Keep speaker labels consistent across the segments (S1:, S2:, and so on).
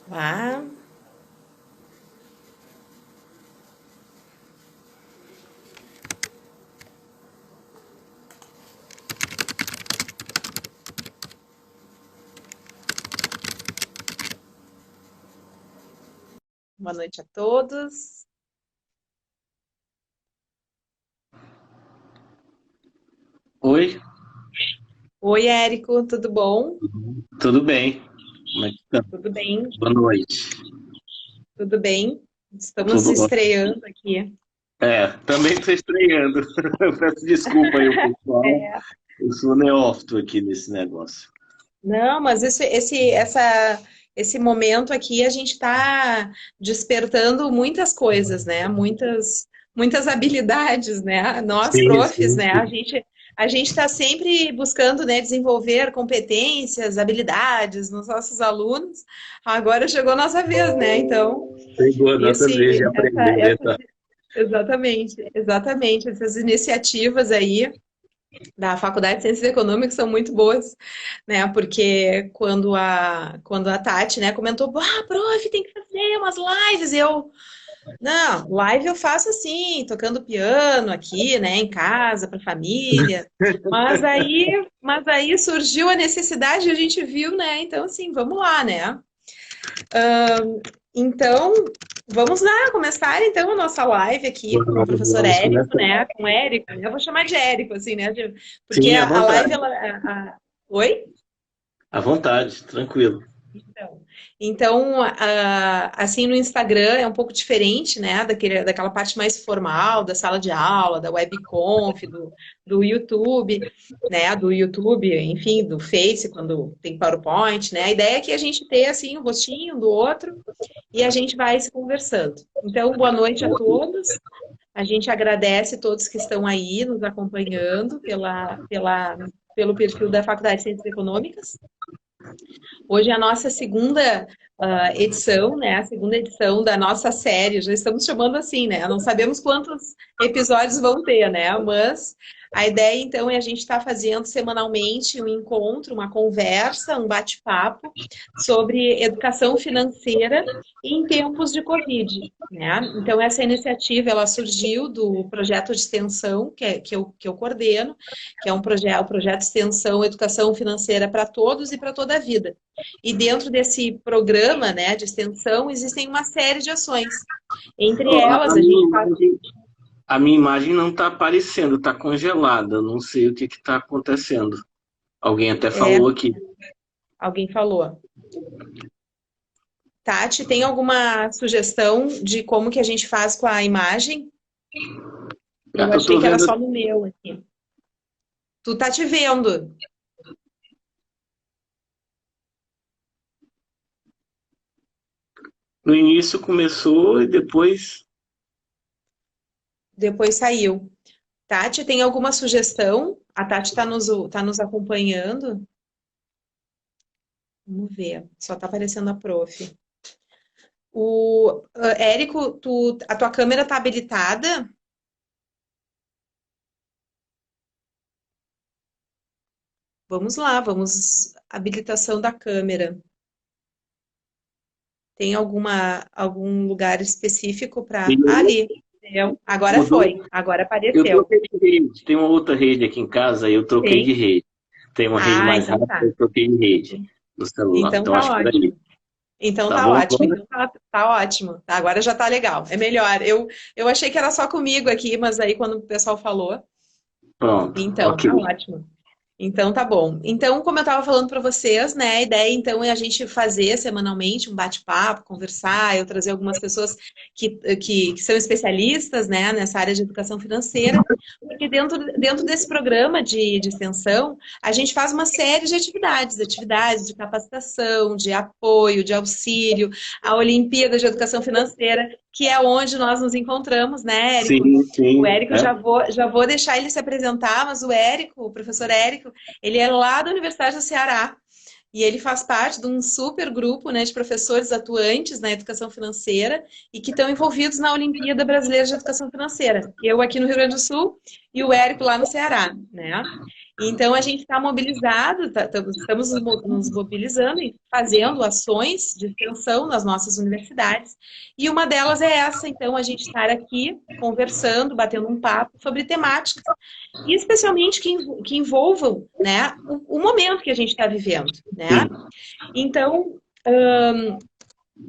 S1: Lá. Boa noite a todos.
S2: Oi,
S1: Oi, Érico, tudo bom?
S2: tudo bem? Como é que tá?
S1: Tudo bem,
S2: Boa noite.
S1: tudo bem. Estamos
S2: Tudo ótimo.
S1: estreando aqui.
S2: Também estou estreando. Eu peço desculpa aí, o pessoal.
S1: É.
S2: Eu sou neófito aqui nesse negócio.
S1: Não, mas esse momento aqui a gente está despertando muitas coisas, né? Muitas habilidades, né? Nós,
S2: Sim,
S1: profs,
S2: sim,
S1: né?
S2: sim.
S1: A gente está sempre buscando, né, desenvolver competências, habilidades nos nossos alunos. Agora chegou a nossa vez, né? Então,
S2: Chegou a nossa vez de aprender,
S1: essas
S2: verdade.
S1: exatamente, exatamente. Essas iniciativas aí da Faculdade de Ciências Econômicas são muito boas, né? Porque quando a Tati, né, comentou, ah, prof, tem que fazer umas lives, não, live eu faço assim, tocando piano aqui, né, em casa, para família. Mas aí surgiu a necessidade, a gente viu, né? Então, assim, vamos lá, né? Então, vamos lá começar então a nossa live aqui com o professor
S2: Vamos
S1: Érico,
S2: começar.
S1: né? Com o Érico, né? Eu vou chamar de Érico, assim, né? Porque
S2: Sim, à
S1: a live,
S2: vontade.
S1: ela. Oi?
S2: À vontade, tranquilo.
S1: Então, assim, no Instagram é um pouco diferente, né, daquela parte mais formal, da sala de aula, da webconf, do YouTube, né, do YouTube, enfim, do Face, quando tem PowerPoint, né, a ideia é que a gente tenha, assim, um rostinho um do outro e a gente vai se conversando. Então, boa noite a todos, a gente agradece todos que estão aí nos acompanhando pelo perfil da Faculdade de Ciências Econômicas. Hoje é a nossa segunda edição, né? A segunda edição da nossa série. Já estamos chamando assim, né? Não sabemos quantos episódios vão ter, né? Mas a ideia, então, é a gente estar fazendo semanalmente um encontro, uma conversa, um bate-papo sobre educação financeira em tempos de Covid, né? Então, essa iniciativa, ela surgiu do projeto de extensão que eu coordeno, que é o projeto de extensão Educação Financeira para Todos e para toda a Vida. E dentro desse programa, né, de extensão, existem uma série de ações. Entre
S2: Ó,
S1: elas, a gente faz.
S2: a minha imagem não está aparecendo, está congelada. Eu não sei o que está acontecendo. Alguém até
S1: É,
S2: falou aqui.
S1: alguém falou. Tati, tem alguma sugestão de como que a gente faz com a imagem? Eu
S2: Eu
S1: achei
S2: estou
S1: que era
S2: vendo
S1: só no meu aqui. Tu tá te vendo.
S2: no início começou e depois.
S1: Depois saiu. Tati, tem alguma sugestão? A Tati tá nos acompanhando. Vamos ver. Só tá aparecendo a prof. Érico, a tua câmera tá habilitada? Vamos lá, vamos. Habilitação da câmera. Tem algum lugar específico para. Ali. Entendeu? Agora
S2: Mudou.
S1: foi. Agora
S2: Eu
S1: apareceu.
S2: troquei de rede. Tem uma outra rede aqui em casa e eu troquei de
S1: Tem?
S2: rede. Tem uma rede
S1: Ah,
S2: mais
S1: então
S2: rápida,
S1: tá.
S2: eu troquei de rede no celular.
S1: Então
S2: Então
S1: tá
S2: acho que era isso.
S1: ótimo. Então
S2: Tá
S1: tá
S2: bom
S1: ótimo.
S2: agora?
S1: Então tá ótimo. Tá, agora já tá legal. É melhor. Eu achei que era só comigo aqui, mas aí quando o pessoal falou,
S2: Pronto.
S1: então
S2: Ok.
S1: tá ótimo. Então tá bom. Então, como eu estava falando para vocês, né, a ideia então é a gente fazer semanalmente um bate-papo, conversar, eu trazer algumas pessoas que são especialistas, né, nessa área de educação financeira, porque dentro desse programa de extensão, a gente faz uma série de atividades de capacitação, de apoio, de auxílio, a Olimpíada de Educação Financeira, que é onde nós nos encontramos, né, Érico?
S2: Sim,
S1: O
S2: sim.
S1: Érico, já vou deixar ele se apresentar, mas o Érico, o professor Érico, ele é lá da Universidade do Ceará e ele faz parte de um super grupo, né, de professores atuantes na educação financeira e que estão envolvidos na Olimpíada Brasileira de Educação Financeira. Eu aqui no Rio Grande do Sul e o Érico lá no Ceará, né? Então, a gente está mobilizado, estamos nos mobilizando e fazendo ações de extensão nas nossas universidades. E uma delas é essa, então, a gente estar aqui conversando, batendo um papo sobre temáticas, e especialmente que envolvam, né, o momento que a gente está vivendo, né? Então,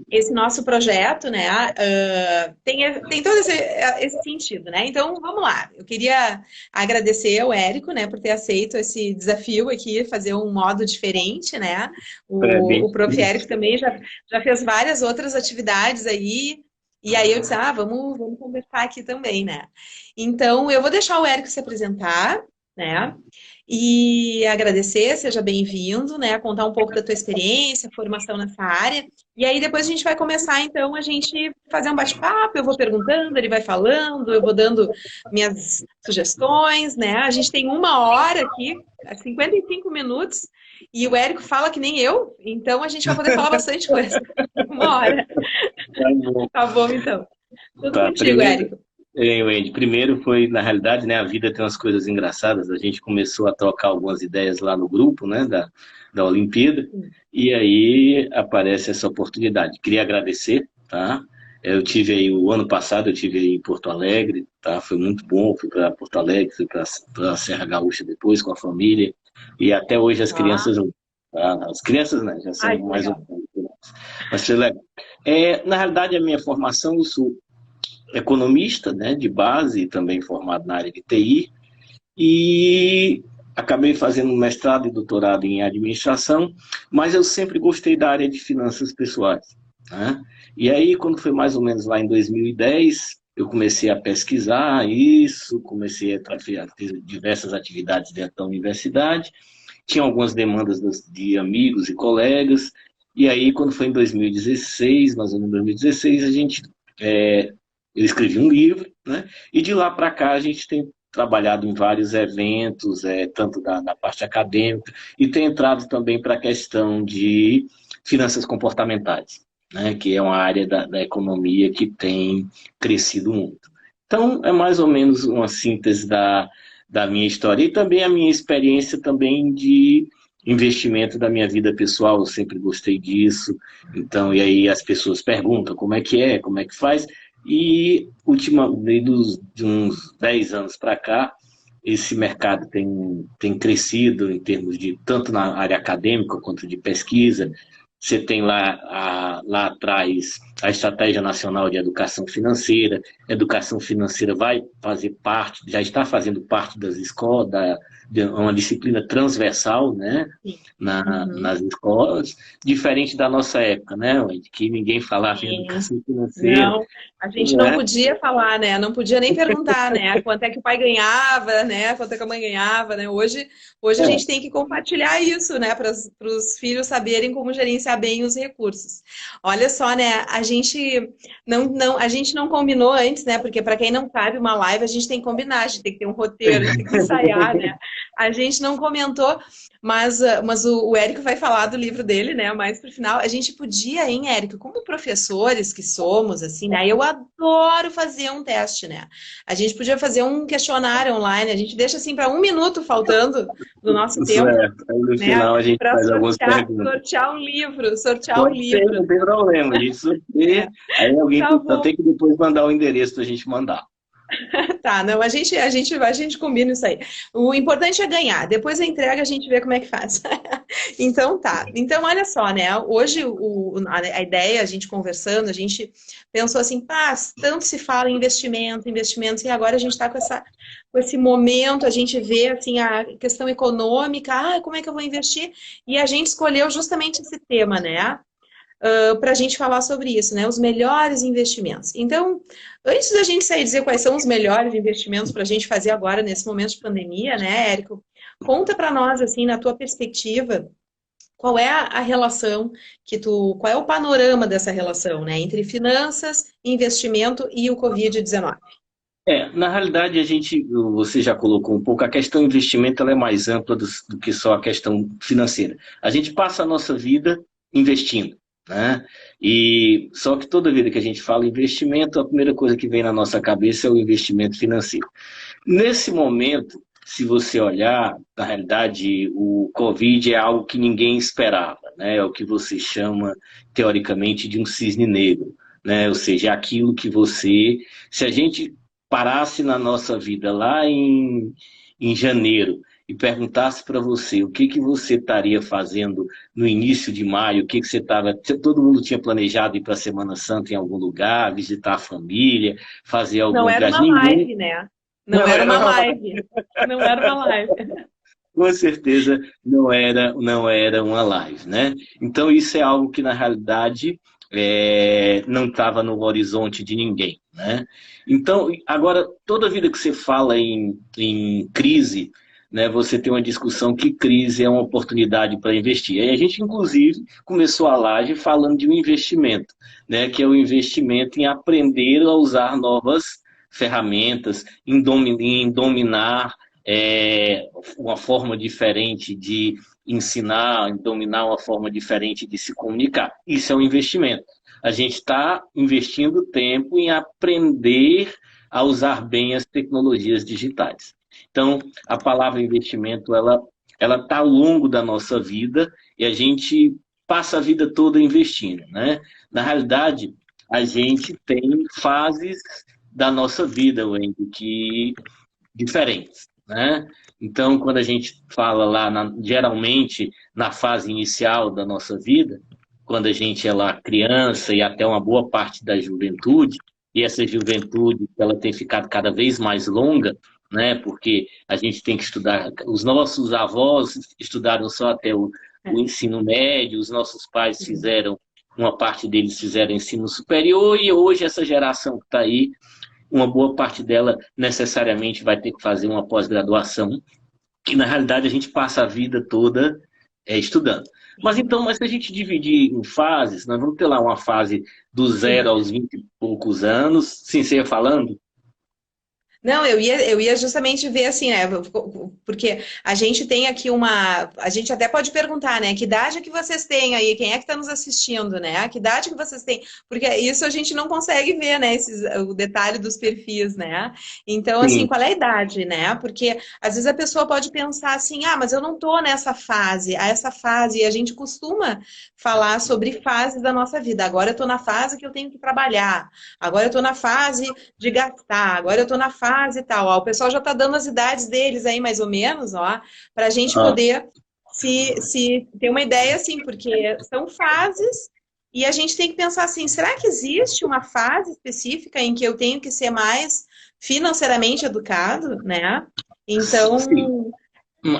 S1: esse nosso projeto, né, tem todo esse sentido, né? Então, vamos lá. Eu queria agradecer ao Érico, né, por ter aceito esse desafio aqui, fazer um modo diferente, né? O Prof. Érico também já fez várias outras atividades aí, e aí eu disse, vamos conversar aqui também, né? Então, eu vou deixar o Érico se apresentar, né? E agradecer, seja bem-vindo, né? Contar um pouco da tua experiência, formação nessa área. E aí depois a gente vai começar, então, a gente fazer um bate-papo, eu vou perguntando, ele vai falando, eu vou dando minhas sugestões, né? A gente tem 1 hora aqui, 55 minutos, e o Érico fala que nem eu, então a gente vai poder falar bastante coisa. 1 hora. Tá bom, então. Tudo
S3: Tá,
S1: contigo, Érico.
S3: Wendy, primeiro foi, na realidade, né, a vida tem umas coisas engraçadas, a gente começou a trocar algumas ideias lá no grupo, né, da Olimpíada, e aí aparece essa oportunidade. Queria agradecer, tá? Eu tive aí, o ano passado, eu tive aí em Porto Alegre, tá? Foi muito bom, fui para Porto Alegre, fui para a Serra Gaúcha depois com a família, e até hoje as crianças, tá? As crianças, né, já são mais um pouco. Mas foi legal. Na realidade, a minha formação, eu sou economista, né, de base, também formado na área de TI, e acabei fazendo mestrado e doutorado em administração, mas eu sempre gostei da área de finanças pessoais, né? E aí, quando foi mais ou menos lá em 2010, eu comecei a pesquisar isso, comecei a fazer diversas atividades dentro da universidade, tinha algumas demandas de amigos e colegas, e aí, quando foi em 2016, mais ou menos em 2016, eu escrevi um livro, né? E de lá para cá a gente tem trabalhado em vários eventos, tanto na parte acadêmica, e tem entrado também para a questão de finanças comportamentais, né? Que é uma área da economia que tem crescido muito. Então, é mais ou menos uma síntese da minha história e também a minha experiência também de investimento da minha vida pessoal, eu sempre gostei disso. Então, e aí as pessoas perguntam como é que faz, e de uns 10 anos para cá, esse mercado tem crescido em termos de, tanto na área acadêmica quanto de pesquisa. Você tem lá atrás a Estratégia Nacional de Educação Financeira. Educação financeira vai fazer parte, já está fazendo parte das escolas, uma disciplina transversal, né, nas escolas, diferente da nossa época, né, que ninguém falava em educação financeira.
S1: Não, a gente não podia falar, né? Não podia nem perguntar, né? Quanto é que o pai ganhava, né? Quanto é que a mãe ganhava, né? Hoje a gente tem que compartilhar isso, né? Para os filhos saberem como gerenciar bem os recursos. Olha só, né? A gente não combinou antes, né? Porque para quem não sabe, uma live a gente tem que combinar, a gente tem que ter um roteiro, a gente tem que ensaiar, né? A gente não comentou, mas o Érico vai falar do livro dele, né? Mais pro final. A gente podia, hein, Érico, como professores que somos, assim, né? Eu adoro fazer um teste, né? A gente podia fazer um questionário online, a gente deixa assim para 1 minuto faltando do nosso tempo.
S3: Aí no final a gente faz algumas perguntas.
S1: Sortear um livro,
S3: Pode ser, não tem problema, a gente sorteia, aí alguém tem que depois mandar o endereço pra gente mandar.
S1: Tá, não, a gente combina isso aí. O importante é ganhar, depois a entrega a gente vê como é que faz. Então tá. Então olha só, né? Hoje a ideia, a gente conversando, a gente pensou assim, tanto se fala em investimentos, e agora a gente está com esse momento, a gente vê assim a questão econômica, como é que eu vou investir? E a gente escolheu justamente esse tema, né? Para a gente falar sobre isso, né? Os melhores investimentos. Então, antes da gente sair dizer quais são os melhores investimentos para a gente fazer agora nesse momento de pandemia, né, Érico? Conta para nós, assim, na tua perspectiva, qual é a relação qual é o panorama dessa relação, né, entre finanças, investimento e o Covid-19?
S3: Na realidade, você já colocou um pouco, a questão investimento ela é mais ampla do que só a questão financeira. A gente passa a nossa vida investindo, né? E só que toda vida que a gente fala em investimento, a primeira coisa que vem na nossa cabeça é o investimento financeiro. Nesse momento, se você olhar, na realidade, o Covid é algo que ninguém esperava, né? É o que você chama, teoricamente, de um cisne negro, né? Ou seja, é aquilo que você... Se a gente parasse na nossa vida lá em janeiro e perguntasse para você o que você estaria fazendo no início de maio, o que você estava... Todo mundo tinha planejado ir para a Semana Santa em algum lugar, visitar a família, fazer
S1: Não
S3: alguma
S1: era
S3: viagem.
S1: uma live, né? Não
S3: Não
S1: era uma
S3: era.
S1: live. Não era uma live.
S3: Com certeza não era uma live, né? Então isso é algo que na realidade não estava no horizonte de ninguém, né? Então, agora, toda vida que você fala em crise, né, você tem uma discussão que crise é uma oportunidade para investir. Aí a gente, inclusive, começou a live falando de um investimento, né, que é o investimento em aprender a usar novas ferramentas, em dominar uma forma diferente de ensinar, dominar uma forma diferente de se comunicar. Isso é um investimento. A gente está investindo tempo em aprender a usar bem as tecnologias digitais. Então, a palavra investimento, ela está ao longo da nossa vida e a gente passa a vida toda investindo, né? Na realidade, a gente tem fases da nossa vida, Wendy, que diferentes, né? Então, quando a gente fala lá, geralmente, na fase inicial da nossa vida, quando a gente é lá criança e até uma boa parte da juventude, e essa juventude ela tem ficado cada vez mais longa, né? Porque a gente tem que estudar, os nossos avós estudaram só até o ensino médio, os nossos pais fizeram, uma parte deles fizeram ensino superior, e hoje essa geração que está aí, uma boa parte dela necessariamente vai ter que fazer uma pós-graduação, que na realidade a gente passa a vida toda estudando. Mas então, se a gente dividir em fases, nós vamos ter lá uma fase do 0 aos 20 e poucos anos, sim, você ia falando?
S1: Não, eu ia justamente ver assim, né? Porque a gente tem aqui uma. A gente até pode perguntar, né? Que idade que vocês têm aí? Quem é que está nos assistindo, né? Que idade que vocês têm? Porque isso a gente não consegue ver, né? O detalhe dos perfis, né? Então, assim,
S3: Sim.
S1: qual é a idade, né? Porque às vezes a pessoa pode pensar assim, ah, mas eu não tô nessa fase, a essa fase, e a gente costuma falar sobre fases da nossa vida. Agora eu tô na fase que eu tenho que trabalhar, agora eu tô na fase de gastar, agora eu tô na fase e tal. Ó, o pessoal já está dando as idades deles aí, mais ou menos, ó, para a gente
S3: Ah,
S1: poder se ter uma ideia, assim, porque são fases e a gente tem que pensar assim, será que existe uma fase específica em que eu tenho que ser mais financeiramente educado, né?
S3: sim.
S1: Então,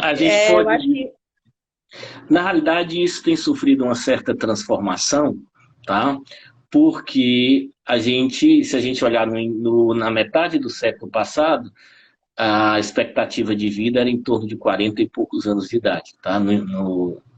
S3: A gente
S1: eu
S3: pode.
S1: acho que...
S3: Na realidade, isso tem sofrido uma certa transformação, tá? Porque se a gente olhar na metade do século passado, a expectativa de vida era em torno de 40 e poucos anos de idade, tá?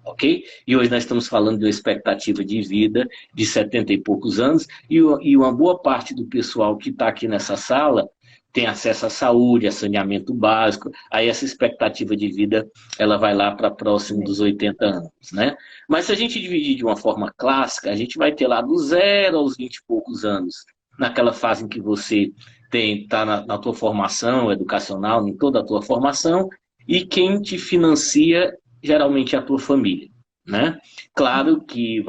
S3: Ok? E hoje nós estamos falando de uma expectativa de vida de 70 e poucos anos, e uma boa parte do pessoal que está aqui nessa sala tem acesso à saúde, a saneamento básico, aí essa expectativa de vida ela vai lá para próximo dos 80 anos, né? Mas se a gente dividir de uma forma clássica, a gente vai ter lá do 0 aos 20 e poucos anos, naquela fase em que você está na tua formação educacional, em toda a tua formação, e quem te financia geralmente é a tua família, né? Claro que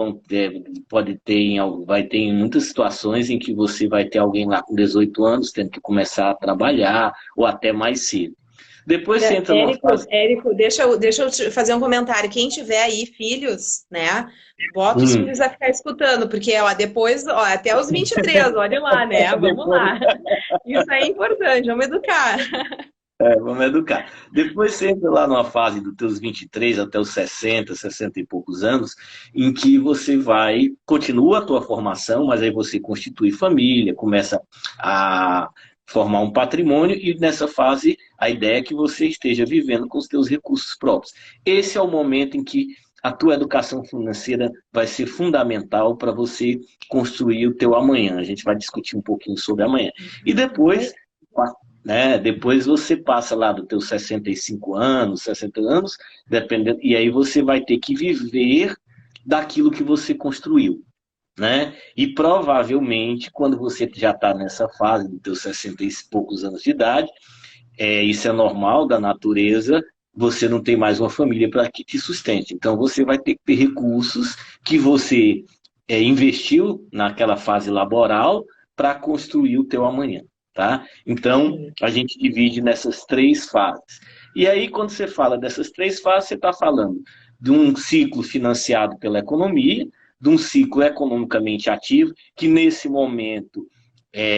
S3: vai ter em muitas situações em que você vai ter alguém lá com 18 anos tendo que começar a trabalhar, ou até mais cedo. Depois você entra numa fase...
S1: Érico, deixa eu te fazer um comentário. Quem tiver aí filhos, né? Bota os filhos a ficar escutando, porque ó, depois, ó, até os 23, olha lá, né? Vamos lá. Isso é importante, vamos educar.
S3: Vamos educar. Depois você entra lá numa fase dos teus 23 até os 60, 60 e poucos anos, em que você continua a tua formação, mas aí você constitui família, começa a formar um patrimônio, e nessa fase a ideia é que você esteja vivendo com os teus recursos próprios. Esse é o momento em que a tua educação financeira vai ser fundamental para você construir o teu amanhã. A gente vai discutir um pouquinho sobre amanhã. E depois, né, depois você passa lá dos teus 65 anos, 60 anos, dependendo, e aí você vai ter que viver daquilo que você construiu, né? E provavelmente, quando você já está nessa fase dos teus 60 e poucos anos de idade, isso é normal da natureza, você não tem mais uma família para que te sustente. Então você vai ter que ter recursos que você investiu naquela fase laboral para construir o teu amanhã, tá? Então a gente divide nessas 3 fases. E aí quando você fala dessas 3 fases, você está falando de um ciclo financiado pela economia, de um ciclo economicamente ativo, que nesse momento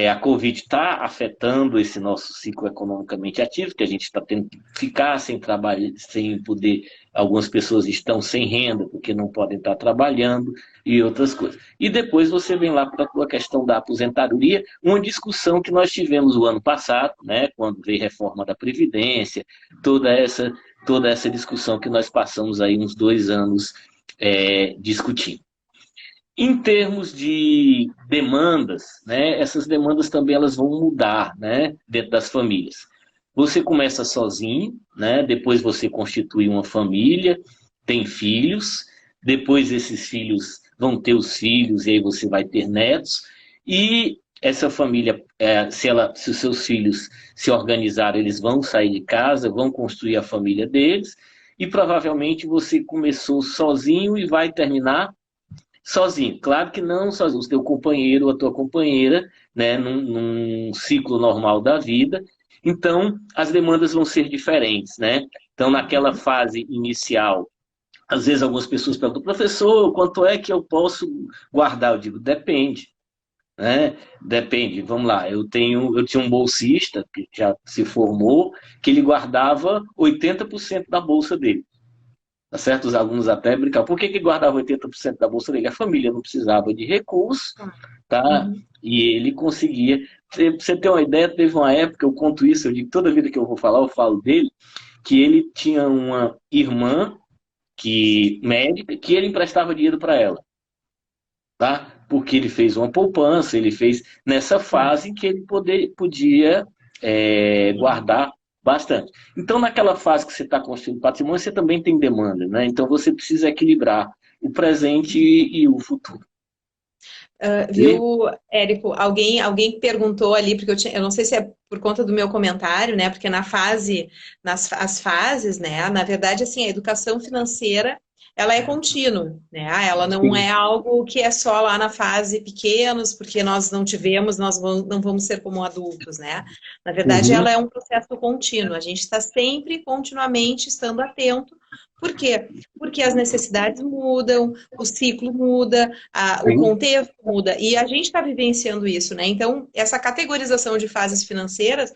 S3: a Covid está afetando esse nosso ciclo economicamente ativo, que a gente está tendo que ficar sem trabalho, sem poder, algumas pessoas estão sem renda porque não podem estar trabalhando e outras coisas. E depois você vem lá para a questão da aposentadoria, uma discussão que nós tivemos o ano passado, né, quando veio a reforma da Previdência, toda essa discussão que nós passamos aí uns 2 anos discutindo. Em termos de demandas, né, essas demandas também elas vão mudar, né, dentro das famílias. Você começa sozinho, né, depois você constitui uma família, tem filhos, depois esses filhos vão ter os filhos e aí você vai ter netos, e essa família, se os seus filhos se organizarem, eles vão sair de casa, vão construir a família deles, e provavelmente você começou sozinho e vai terminar sozinho. Claro que não sozinho, o teu companheiro ou a tua companheira, né, num ciclo normal da vida. Então, as demandas vão ser diferentes, né? Então, naquela fase inicial, às vezes algumas pessoas perguntam, professor, quanto é que eu posso guardar? Eu digo, depende. Né? Depende, vamos lá, eu tinha um bolsista que já se formou, que ele guardava 80% da bolsa dele. Tá certo? Os alunos até brincavam. Por que guardava 80% da bolsa dele? A família não precisava de recursos, tá? E ele conseguia. Pra você ter uma ideia, teve uma época, eu conto isso, eu digo, toda vida que eu vou falar, eu falo dele, que ele tinha uma irmã médica, que ele emprestava dinheiro para ela. Tá? Porque ele fez uma poupança, ele fez nessa fase que ele podia guardar bastante. Então, naquela fase que você está construindo patrimônio, você também tem demanda, né? Então, você precisa equilibrar o presente e o futuro.
S1: Viu, Érico, alguém perguntou ali, porque eu não sei se é por conta do meu comentário, né? Porque as fases, né? Na verdade, assim, a educação financeira ela é contínua, né? Ela não é algo que é só lá na fase pequenos, porque nós não tivemos, não vamos ser como adultos, né? Na verdade, ela é um processo contínuo. A gente está sempre, continuamente, estando atento. Por quê? Porque as necessidades mudam, o ciclo muda, o contexto muda, e a gente está vivenciando isso, né? Então, essa categorização de fases financeiras,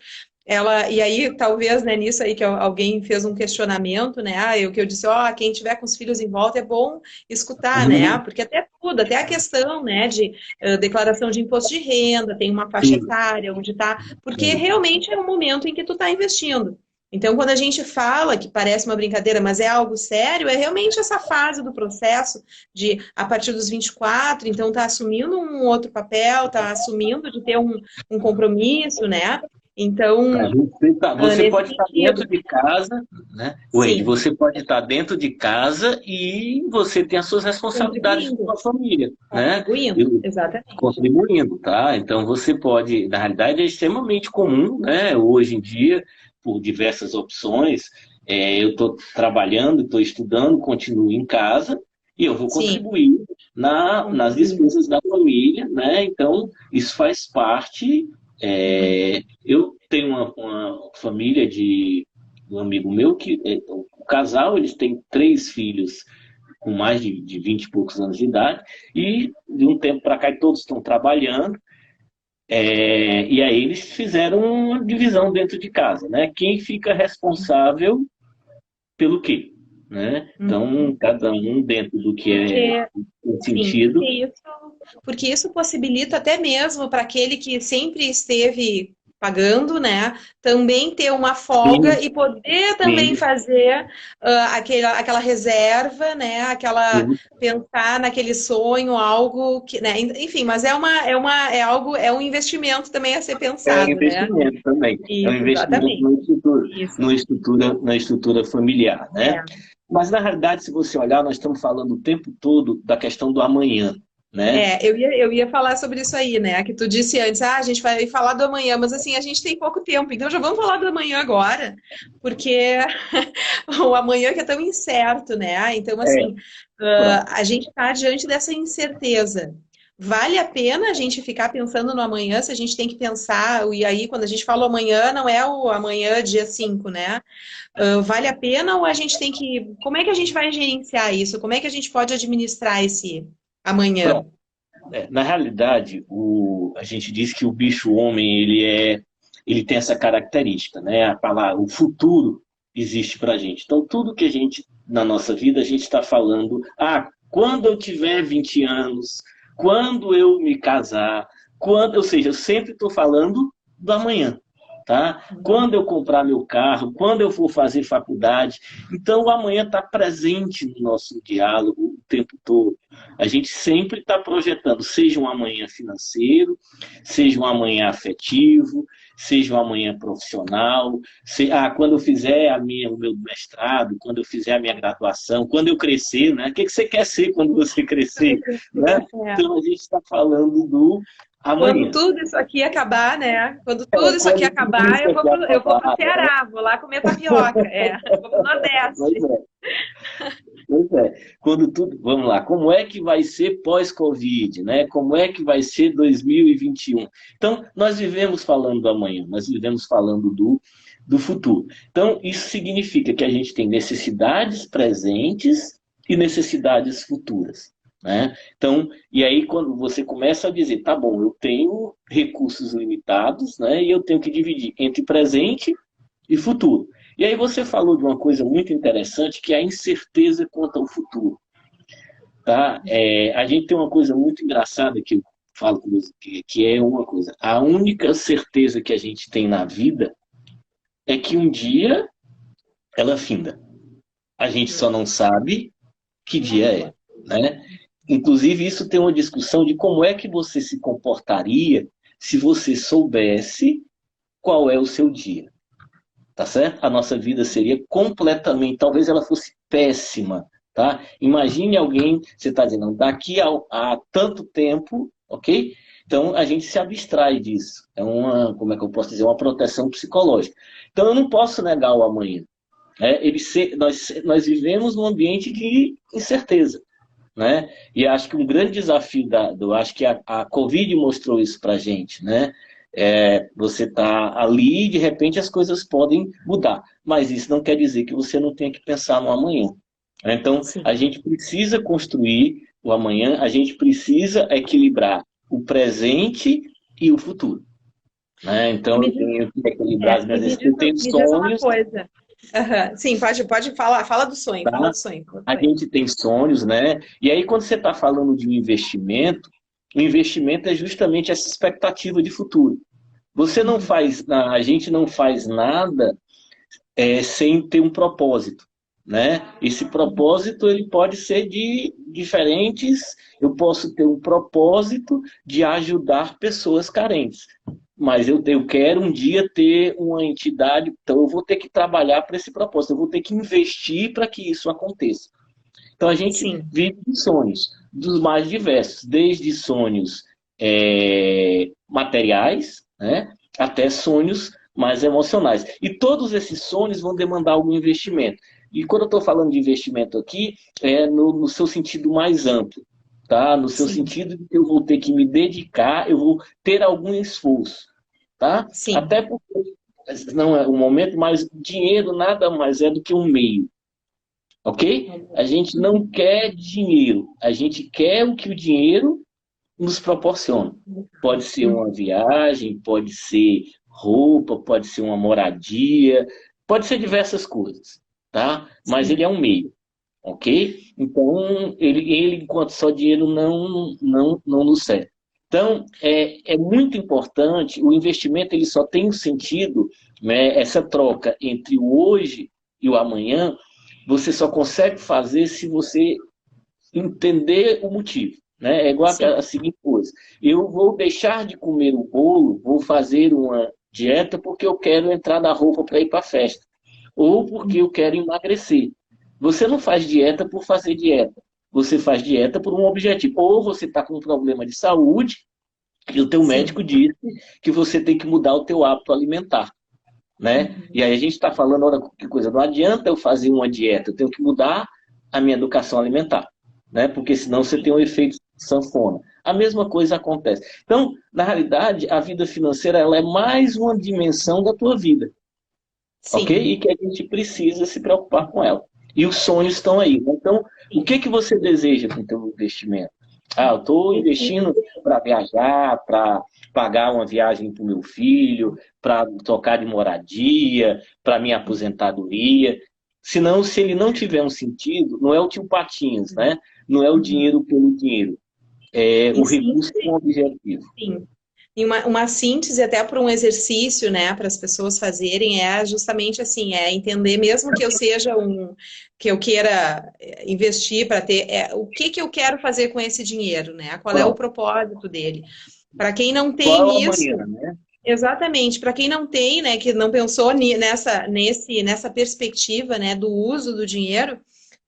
S1: e aí, talvez, né, nisso aí que alguém fez um questionamento, né, o que eu disse, quem tiver com os filhos em volta é bom escutar, né, porque até tudo, até a questão, né, de declaração de imposto de renda, tem uma faixa etária onde está, porque realmente é um momento em que tu está investindo. Então, quando a gente fala que parece uma brincadeira, mas é algo sério, é realmente essa fase do processo de, a partir dos 24, então está assumindo um outro papel, está assumindo de ter um compromisso, né? Então,
S3: você pode estar dentro de casa, né? Wendy, você pode estar dentro de casa e você tem as suas responsabilidades com a família, né?
S1: Contribuindo, exatamente.
S3: Contribuindo, tá? Então você pode, na realidade é extremamente comum, né? Hoje em dia, por diversas opções, eu estou trabalhando, estou estudando, continuo em casa e eu vou contribuir nas despesas da família, né? Então isso faz parte. Eu tenho uma família de um amigo meu que o casal, eles têm 3 filhos com mais de 20 e poucos anos de idade e de um tempo para cá todos estão trabalhando e aí eles fizeram uma divisão dentro de casa, né? Quem fica responsável pelo quê? Né? Então, cada um dentro do que é o sentido.
S1: Porque isso possibilita até mesmo para aquele que sempre esteve pagando, né, também ter uma folga e poder também fazer aquela reserva, né, pensar naquele sonho, algo que, né, enfim, mas é um investimento também a ser pensado,
S3: é um investimento, né? Também.
S1: Isso,
S3: é um investimento na estrutura familiar, né? Mas, na realidade, se você olhar, nós estamos falando o tempo todo da questão do amanhã, né?
S1: Eu ia falar sobre isso aí, né? Que tu disse antes, a gente vai falar do amanhã, mas assim, a gente tem pouco tempo, então já vamos falar do amanhã agora, porque o amanhã que é tão incerto, né? Então,
S3: É,
S1: assim,
S3: pronto.
S1: a gente está diante dessa incerteza. Vale a pena a gente ficar pensando no amanhã, se a gente tem que pensar, e aí quando a gente fala amanhã, não é o amanhã dia 5, né? Vale a pena ou a gente tem que. Como é que a gente vai gerenciar isso? Como é que a gente pode administrar esse amanhã?
S3: Pronto. Na realidade, a gente diz que o bicho-homem ele tem essa característica, né? A palavra, o futuro existe para a gente. Então, tudo que a gente, na nossa vida, a gente está falando, quando eu tiver 20 anos, quando eu me casar, ou seja, eu sempre estou falando do amanhã, tá? Quando eu comprar meu carro, quando eu for fazer faculdade. Então, o amanhã está presente no nosso diálogo o tempo todo. A gente sempre está projetando, seja um amanhã financeiro, seja um amanhã afetivo, seja um amanhã profissional, quando eu fizer o meu mestrado, quando eu fizer a minha graduação, quando eu crescer, né? O que você quer ser quando você crescer? Né?
S1: É.
S3: Então a gente está falando do
S1: Quando
S3: amanhã.
S1: tudo isso aqui acabar, né? Quando tudo isso aqui
S3: Quando tudo
S1: acabar,
S3: isso aqui
S1: eu vou para o
S3: acabar, né?
S1: Ceará, vou lá comer tapioca. Vou para o
S3: Pois
S1: Nordeste.
S3: é. Pois é, quando tudo, vamos lá, como é que vai ser pós-Covid, né? Como é que vai ser 2021? Então, nós vivemos falando do amanhã, nós vivemos falando do futuro. Então, isso significa que a gente tem necessidades presentes e necessidades futuras, né? Então, e aí quando você começa a dizer, tá bom, eu tenho recursos limitados, né? E eu tenho que dividir entre presente e futuro. E aí você falou de uma coisa muito interessante, que é a incerteza quanto ao futuro. Tá? A gente tem uma coisa muito engraçada que eu falo com você, que é uma coisa. A única certeza que a gente tem na vida é que um dia ela finda. A gente só não sabe que dia é. Né? Inclusive, isso tem uma discussão de como é que você se comportaria se você soubesse qual é o seu dia. Tá certo? A nossa vida seria completamente, talvez ela fosse péssima, tá? Imagine alguém, você está dizendo, daqui a tanto tempo, ok? Então a gente se abstrai disso. É uma, como é que eu posso dizer, uma proteção psicológica. Então eu não posso negar o amanhã. Nós vivemos num ambiente de incerteza, né? E acho que um grande desafio acho que a Covid mostrou isso para a gente, né? Você está ali e de repente as coisas podem mudar, mas isso não quer dizer que você não tenha que pensar no amanhã. Então,
S1: Sim.
S3: a gente precisa construir o amanhã, a gente precisa equilibrar o presente e o futuro. Né?
S1: E
S3: Então,
S1: me
S3: eu
S1: diz,
S3: tenho que equilibrar as minhas
S1: me
S3: eu tenho
S1: diz uma
S3: sonhos,
S1: coisa. Aham. Sim, pode falar. Fala do sonho, fala
S3: tá?
S1: do sonho, fala do
S3: A
S1: sonho.
S3: gente tem sonhos, né? E aí, quando você está falando de um investimento, o investimento é justamente essa expectativa de futuro. A gente não faz nada sem ter um propósito, né? Esse propósito ele pode ser de diferentes. Eu posso ter um propósito de ajudar pessoas carentes, mas eu quero um dia ter uma entidade, então eu vou ter que trabalhar para esse propósito, eu vou ter que investir para que isso aconteça. Então a gente
S1: Sim.
S3: vive de sonhos dos mais diversos, desde sonhos materiais, né, até sonhos mais emocionais. E todos esses sonhos vão demandar algum investimento. E quando eu estou falando de investimento aqui, é no seu sentido mais amplo, tá? No seu
S1: Sim.
S3: sentido de que eu vou ter que me dedicar, eu vou ter algum esforço, tá?
S1: Sim.
S3: Até porque não é o momento, mas dinheiro nada mais é do que um meio. Ok? A gente não quer dinheiro, a gente quer o que o dinheiro nos proporciona. Pode ser uma viagem, pode ser roupa, pode ser uma moradia, pode ser diversas coisas, tá? Mas
S1: Sim.
S3: ele é um meio, ok? Então, ele enquanto só dinheiro não nos serve. Então, é muito importante, o investimento ele só tem um sentido, né, essa troca entre o hoje e o amanhã, você só consegue fazer se você entender o motivo. Né? É igual
S1: Sim.
S3: a seguinte coisa: eu vou deixar de comer o bolo, vou fazer uma dieta porque eu quero entrar na roupa para ir para a festa, ou porque eu quero emagrecer. Você não faz dieta por fazer dieta. você faz dieta por um objetivo. Ou você está com um problema de saúde e o teu médico disse que você tem que mudar o teu hábito alimentar, né? E aí a gente está falando, olha que coisa, não adianta eu fazer uma dieta, eu tenho que mudar a minha educação alimentar, né? Porque senão você tem um efeito sanfona. A mesma coisa acontece. Então, na realidade, a vida financeira ela é mais uma dimensão da tua vida, ok? E que a gente precisa se preocupar com ela. E os sonhos estão aí. Então, o que você deseja com o teu investimento? Eu estou investindo para viajar, para pagar uma viagem para o meu filho, para trocar de moradia, para minha aposentadoria. Senão, se ele não tiver um sentido, não é o tio Patinhas, né? Não é o dinheiro pelo dinheiro. É o recurso com objetivo.
S1: Sim. E uma síntese até para um exercício, né, para as pessoas fazerem é justamente assim, é entender mesmo que eu seja que eu queira investir para ter, o que eu quero fazer com esse dinheiro, né? Qual é o propósito dele? Para quem não tem isso,
S3: amanhã, né?
S1: Exatamente, para quem não tem, né, que não pensou nessa perspectiva, né, do uso do dinheiro,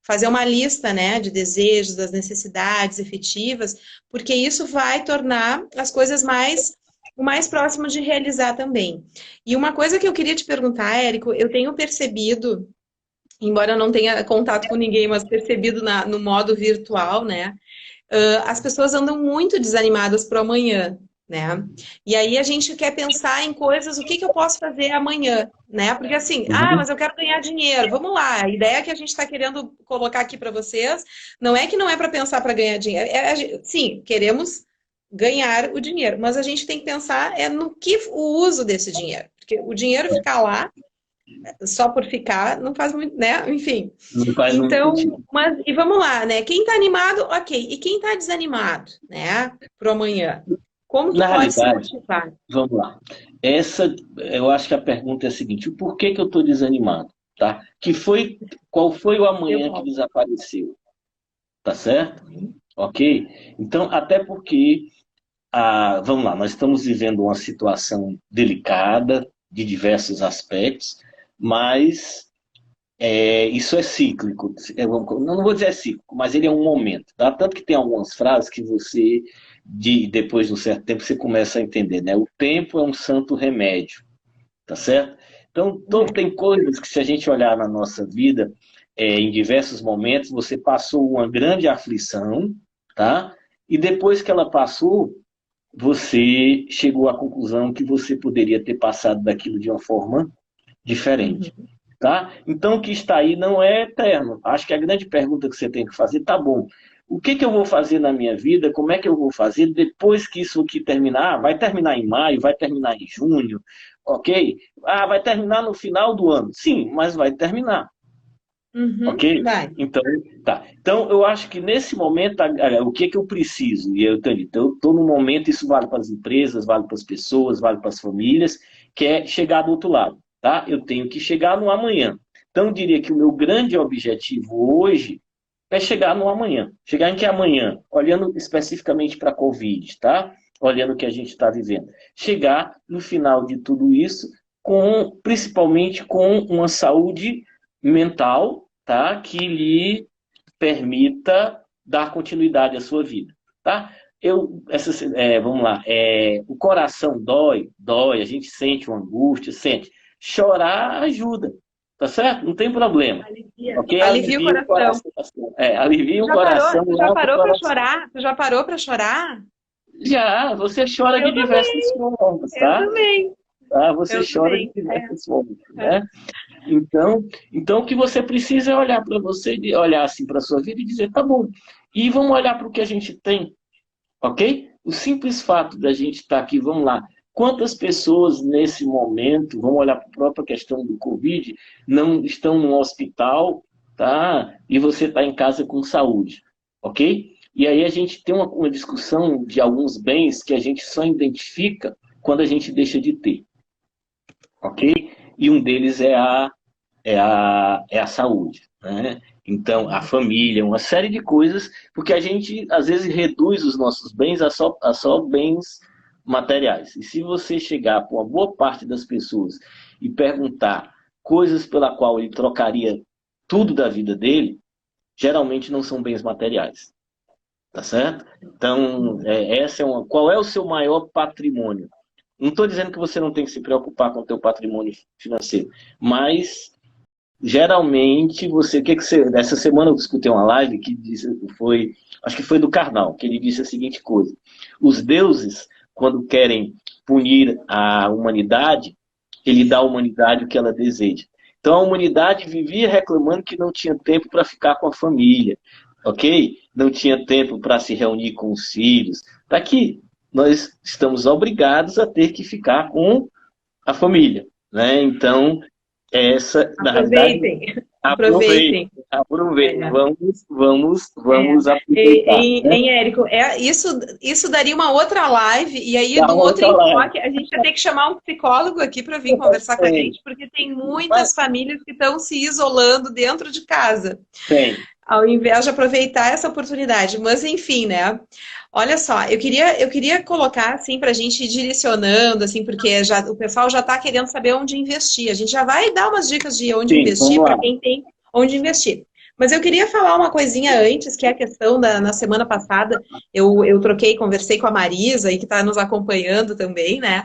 S1: fazer uma lista, né, de desejos, das necessidades efetivas, porque isso vai tornar as coisas o mais próximo de realizar também. E uma coisa que eu queria te perguntar, Érico, eu tenho percebido, embora eu não tenha contato com ninguém, mas percebido no modo virtual, né, as pessoas andam muito desanimadas para o amanhã, né? E aí a gente quer pensar em coisas, o que eu posso fazer amanhã, né? Porque assim, mas eu quero ganhar dinheiro, vamos lá. A ideia que a gente está querendo colocar aqui para vocês não é que não é para pensar para ganhar dinheiro. Sim, queremos ganhar o dinheiro, mas a gente tem que pensar no que o uso desse dinheiro. Porque o dinheiro ficar lá só por ficar não faz muito, né? Enfim.
S3: Não faz
S1: então,
S3: muito.
S1: e vamos lá, né? Quem está animado, ok. E quem está desanimado, né? Para o amanhã? Como que pode se motivar?
S3: Vamos lá. Eu acho que a pergunta é a seguinte: o porquê que eu estou desanimado? Tá? Qual foi o amanhã que desapareceu? Tá certo? Ok? Então, até porque, vamos lá, nós estamos vivendo uma situação delicada de diversos aspectos, mas isso é cíclico. Não vou dizer cíclico, mas ele é um momento. Tá? Tanto que tem algumas frases que você, depois de um certo tempo, você começa a entender, né? O tempo é um santo remédio, tá certo? Então, tem coisas que, se a gente olhar na nossa vida, em diversos momentos, você passou uma grande aflição, tá? E depois que ela passou, você chegou à conclusão que você poderia ter passado daquilo de uma forma diferente. Tá? Então, o que está aí não é eterno. Acho que a grande pergunta que você tem que fazer, tá bom, o que eu vou fazer na minha vida, como é que eu vou fazer depois que isso aqui terminar? Vai terminar em maio, vai terminar em junho, ok? Vai terminar no final do ano. Sim, mas vai terminar. Ok?
S1: Vai.
S3: Então, tá. Então, eu acho que nesse momento, o que eu preciso? E eu estou num momento, isso vale para as empresas, vale para as pessoas, vale para as famílias, que é chegar do outro lado. Tá? Eu tenho que chegar no amanhã. Então, eu diria que o meu grande objetivo hoje é chegar no amanhã. Chegar em que amanhã? Olhando especificamente para a Covid, tá? Olhando o que a gente está vivendo. Chegar no final de tudo isso, principalmente com uma saúde mental, tá? Que lhe permita dar continuidade à sua vida. Tá? Vamos lá. O coração dói, a gente sente uma angústia, sente. Chorar ajuda, tá certo? Não tem problema.
S1: Alivia o coração.
S3: Alivia o coração.
S1: Tu já parou para chorar? Tu já parou para chorar?
S3: Já, você chora de diversas formas, tá?
S1: Eu também.
S3: Você chora de diversas formas, né? Então, o que você precisa é olhar para você, olhar assim para a sua vida e dizer, tá bom, e vamos olhar para o que a gente tem, ok? O simples fato da gente estar aqui, vamos lá, quantas pessoas nesse momento, vamos olhar para a própria questão do Covid, não estão no hospital, tá? E você está em casa com saúde, ok? E aí a gente tem uma discussão de alguns bens que a gente só identifica quando a gente deixa de ter, ok? E um deles é a saúde, né? Então, a família, uma série de coisas, porque a gente, às vezes, reduz os nossos bens a só bens materiais. E se você chegar para uma boa parte das pessoas e perguntar coisas pela qual ele trocaria tudo da vida dele, geralmente não são bens materiais. Tá certo? Então, qual é o seu maior patrimônio? Não estou dizendo que você não tem que se preocupar com o teu patrimônio financeiro, mas geralmente essa semana eu escutei uma live que acho que foi do Karnal, que ele disse a seguinte coisa: os deuses, quando querem punir a humanidade, ele dá à humanidade o que ela deseja. Então a humanidade vivia reclamando que não tinha tempo para ficar com a família, ok? Não tinha tempo para se reunir com os filhos. Daqui, nós estamos obrigados a ter que ficar com a família, né? Então, na realidade,
S1: Aproveitem.
S3: aproveitem. Vamos aproveitar.
S1: Hein, Érico, isso daria uma outra live, e aí
S3: Dá
S1: do
S3: uma
S1: outro
S3: outra
S1: enfoque, a gente vai ter que chamar um psicólogo aqui para vir conversar com a gente, porque tem muitas famílias que estão se isolando dentro de casa.
S3: Tem.
S1: Ao invés de aproveitar essa oportunidade. Mas, enfim, né? Olha só, eu queria colocar, assim, para a gente ir direcionando, assim, porque o pessoal já está querendo saber onde investir. A gente já vai dar umas dicas de onde investir para quem tem onde investir. Mas eu queria falar uma coisinha antes, que é a questão na semana passada, eu conversei com a Marisa, aí, que está nos acompanhando também, né?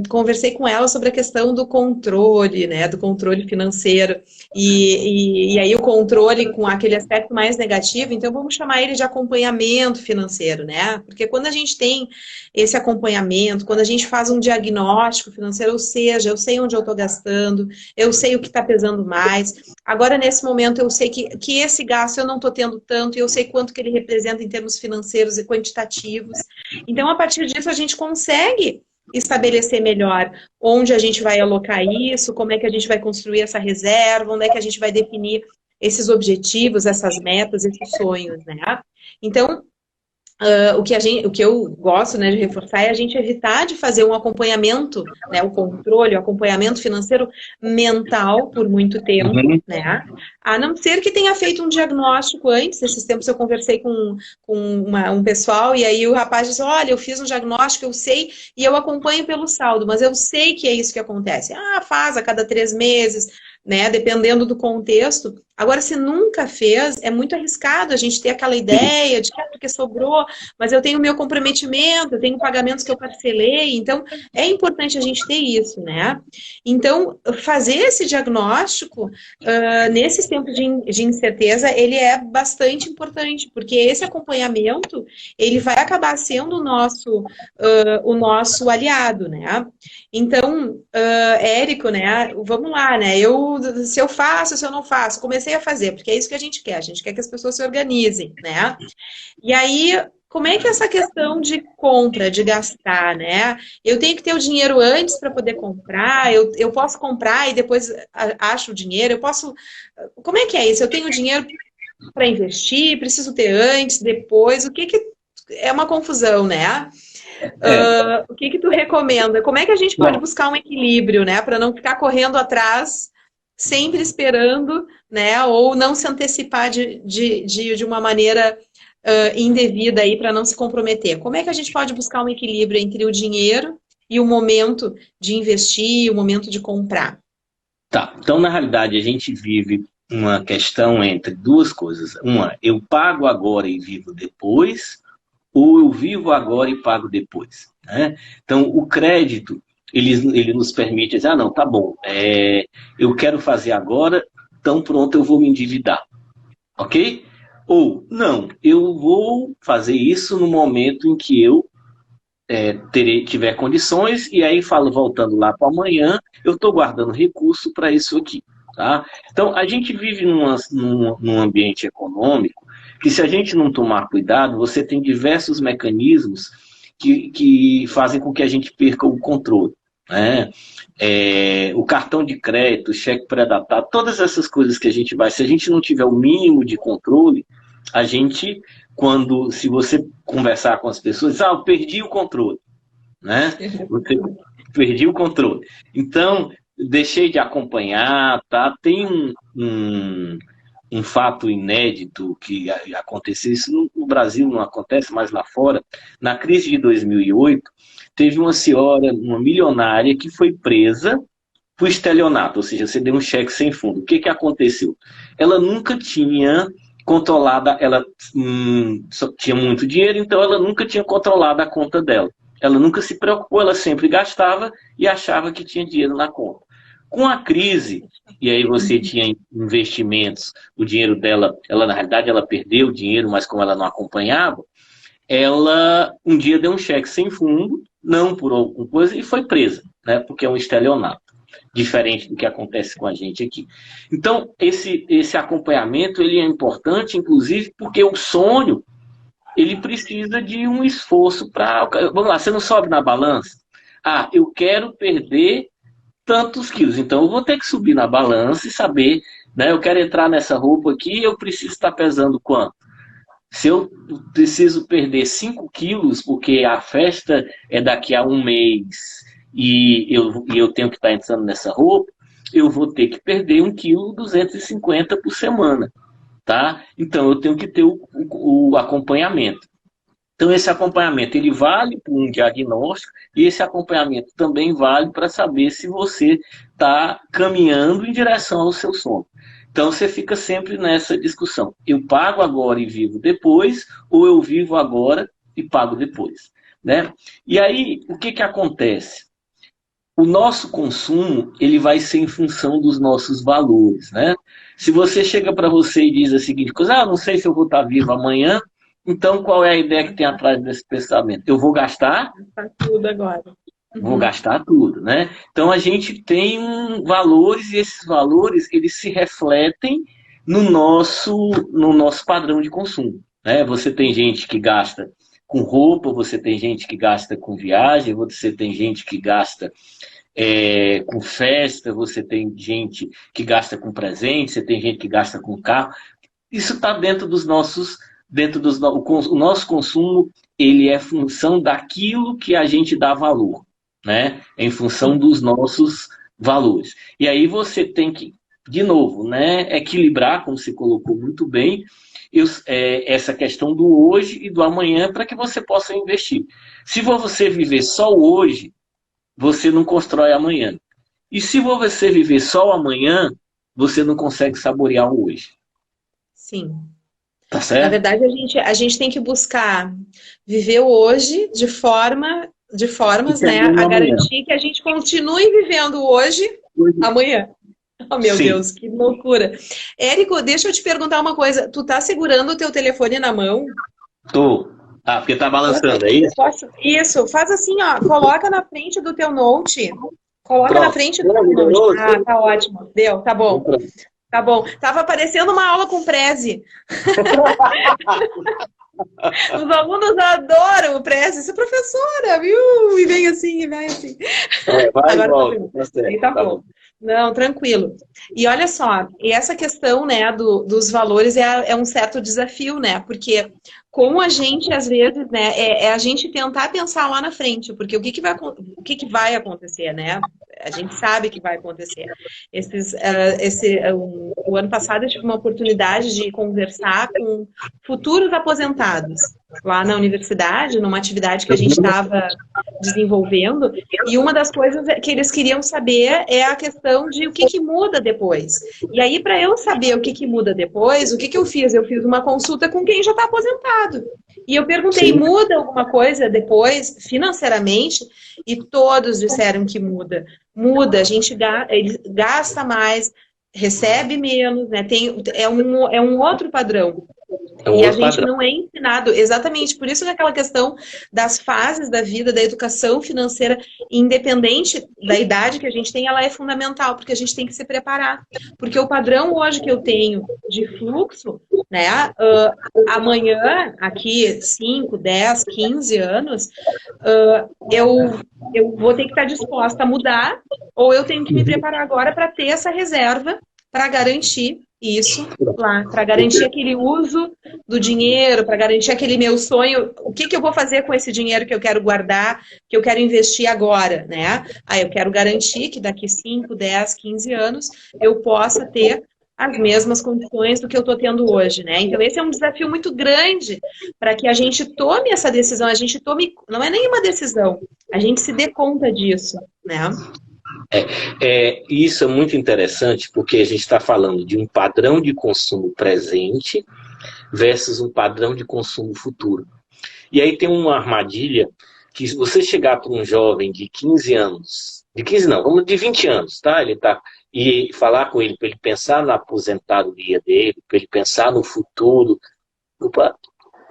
S1: Conversei com ela sobre a questão do controle, né? Do controle financeiro. E aí o controle com aquele aspecto mais negativo, então vamos chamar ele de acompanhamento financeiro, né? Porque quando a gente tem esse acompanhamento, quando a gente faz um diagnóstico financeiro, ou seja, eu sei onde eu estou gastando, eu sei o que está pesando mais, agora nesse momento eu sei que esse gasto eu não estou tendo tanto, e eu sei quanto que ele representa em termos financeiros e quantitativos. Então, a partir disso, a gente consegue estabelecer melhor onde a gente vai alocar isso, como é que a gente vai construir essa reserva, onde é que a gente vai definir esses objetivos, essas metas, esses sonhos, né? Então, o que eu gosto, né, de reforçar é a gente evitar de fazer um acompanhamento, né, o controle, o acompanhamento financeiro mental por muito tempo, né, a não ser que tenha feito um diagnóstico antes. Esses tempos eu conversei com um pessoal, e aí o rapaz disse: olha, eu fiz um diagnóstico, eu sei, e eu acompanho pelo saldo, mas eu sei que é isso que acontece. Faz a cada 3 meses, né, dependendo do contexto. Agora, se nunca fez, é muito arriscado a gente ter aquela ideia de que porque sobrou, mas eu tenho o meu comprometimento, eu tenho pagamentos que eu parcelei, então é importante a gente ter isso, né? Então, fazer esse diagnóstico nesses tempos de incerteza, ele é bastante importante, porque esse acompanhamento, ele vai acabar sendo o nosso aliado, né? Então, Érico, né, vamos lá, né, se eu faço, se eu não faço, comecei a fazer, porque é isso que a gente quer que as pessoas se organizem, né, e aí, como é que é essa questão de compra, de gastar, né, eu tenho que ter o dinheiro antes para poder comprar, eu posso comprar e depois acho o dinheiro, como é que é isso? Eu tenho dinheiro para investir, preciso ter antes, depois, o que é uma confusão, né? O que tu recomenda? Como é que a gente pode buscar um equilíbrio, né? Para não ficar correndo atrás, sempre esperando, né? Ou não se antecipar de uma maneira indevida aí para não se comprometer. Como é que a gente pode buscar um equilíbrio entre o dinheiro e o momento de investir, o momento de comprar?
S3: Tá, então na realidade a gente vive uma questão entre duas coisas. Uma, eu pago agora e vivo depois, ou eu vivo agora e pago depois, né? Então, o crédito, ele nos permite dizer: não, tá bom, eu quero fazer agora, então pronto, eu vou me endividar, ok? Ou, não, eu vou fazer isso no momento em que eu tiver condições, e aí voltando lá para amanhã, eu estou guardando recurso para isso aqui, tá? Então, a gente vive num ambiente econômico que, se a gente não tomar cuidado, você tem diversos mecanismos que fazem com que a gente perca o controle, né? O cartão de crédito, o cheque pré-datado, todas essas coisas que a gente se a gente não tiver o mínimo de controle, a gente, se você conversar com as pessoas, eu perdi o controle, né? Perdi o controle. Então, deixei de acompanhar, tá? Tem um fato inédito que aconteceu, isso no Brasil não acontece, mas lá fora. Na crise de 2008, teve uma senhora, uma milionária, que foi presa por estelionato, ou seja, você deu um cheque sem fundo. O que aconteceu? Ela nunca tinha controlado, ela só tinha muito dinheiro, então ela nunca tinha controlado a conta dela. Ela nunca se preocupou, ela sempre gastava e achava que tinha dinheiro na conta. Com a crise, e aí você tinha investimentos, o dinheiro dela, na realidade ela perdeu o dinheiro, mas como ela não acompanhava, ela um dia deu um cheque sem fundo, não por alguma coisa, e foi presa, né? Porque é um estelionato, diferente do que acontece com a gente aqui. Então, esse acompanhamento ele é importante, inclusive, porque o sonho ele precisa de um esforço para... Vamos lá, você não sobe na balança? Ah, eu quero perder tantos quilos, então eu vou ter que subir na balança e saber, né? Eu quero entrar nessa roupa aqui, eu preciso estar pesando quanto? Se eu preciso perder 5 quilos, porque a festa é daqui a um mês e eu tenho que estar entrando nessa roupa, eu vou ter que perder 1,250 kg por semana, tá? Então eu tenho que ter o acompanhamento. Então esse acompanhamento ele vale para um diagnóstico e esse acompanhamento também vale para saber se você está caminhando em direção ao seu sonho. Então você fica sempre nessa discussão. Eu pago agora e vivo depois, ou eu vivo agora e pago depois, né? E aí, o que acontece? O nosso consumo, ele vai ser em função dos nossos valores, né? Se você chega para você e diz a seguinte coisa, não sei se eu vou estar vivo amanhã, então qual é a ideia que tem atrás desse pensamento? Eu vou gastar?
S1: Tudo agora.
S3: Vou gastar tudo, né? Então a gente tem valores e esses valores eles se refletem no nosso padrão de consumo, né? Você tem gente que gasta com roupa, você tem gente que gasta com viagem, você tem gente que gasta com festa, você tem gente que gasta com presente, você tem gente que gasta com carro. Isso está dentro dos nossos, o nosso consumo ele é função daquilo que a gente dá valor, né? Em função dos nossos valores. E aí você tem que, de novo, né, equilibrar, como você colocou muito bem, essa questão do hoje e do amanhã para que você possa investir. Se você viver só o hoje, você não constrói amanhã. E se você viver só o amanhã, você não consegue saborear o hoje.
S1: Sim.
S3: Tá certo?
S1: Na verdade, a gente tem que buscar viver o hoje de formas, né, a garantir que a gente continue vivendo hoje, amanhã. Oh, meu Deus, que loucura. Érico, deixa eu te perguntar uma coisa. Tu tá segurando o teu telefone na mão?
S3: Tô. Ah, porque tá balançando, é isso?
S1: Isso, faz assim, ó. Coloca na frente do teu note. Coloca na frente do teu note. Ah, tá ótimo. Deu, tá bom. Tá bom. Tava aparecendo uma aula com Prezi. Os alunos adoram o Prezi. Isso é professora, viu? E vem assim, e vem assim.
S3: Vai
S1: agora
S3: tá
S1: bom. Não, tranquilo. E olha só, e essa questão, né, dos valores é um certo desafio, né? Porque como a gente, às vezes, né, é a gente tentar pensar lá na frente, porque o que vai acontecer, né? A gente sabe que vai acontecer. O ano passado eu tive uma oportunidade de conversar com futuros aposentados lá na universidade, numa atividade que a gente estava desenvolvendo, e uma das coisas que eles queriam saber é a questão de o que muda depois. E aí, para eu saber o que muda depois, o que eu fiz? Eu fiz uma consulta com quem já está aposentado. E eu perguntei, muda alguma coisa depois, financeiramente? E todos disseram que muda. Muda, ele gasta mais, recebe menos, né? É um outro padrão. E a gente não é ensinado, exatamente, por isso que aquela questão das fases da vida, da educação financeira, independente da idade que a gente tem, ela é fundamental, porque a gente tem que se preparar. Porque o padrão hoje que eu tenho de fluxo, né, amanhã, aqui 5, 10, 15 anos, eu vou ter que estar disposta a mudar, ou eu tenho que me preparar agora para ter essa reserva para garantir isso lá, para garantir aquele uso do dinheiro, para garantir aquele meu sonho. O que eu vou fazer com esse dinheiro que eu quero guardar, que eu quero investir agora, né? Eu quero garantir que daqui 5, 10, 15 anos eu possa ter as mesmas condições do que eu estou tendo hoje, né? Então esse é um desafio muito grande para que a gente tome essa decisão, não é nenhuma decisão, a gente se dê conta disso, né?
S3: Isso é muito interessante porque a gente está falando de um padrão de consumo presente versus um padrão de consumo futuro. E aí tem uma armadilha que se você chegar para um jovem de 15 anos, de 15 não, vamos de 20 anos, tá? E falar com ele para ele pensar na aposentadoria dele, para ele pensar no futuro,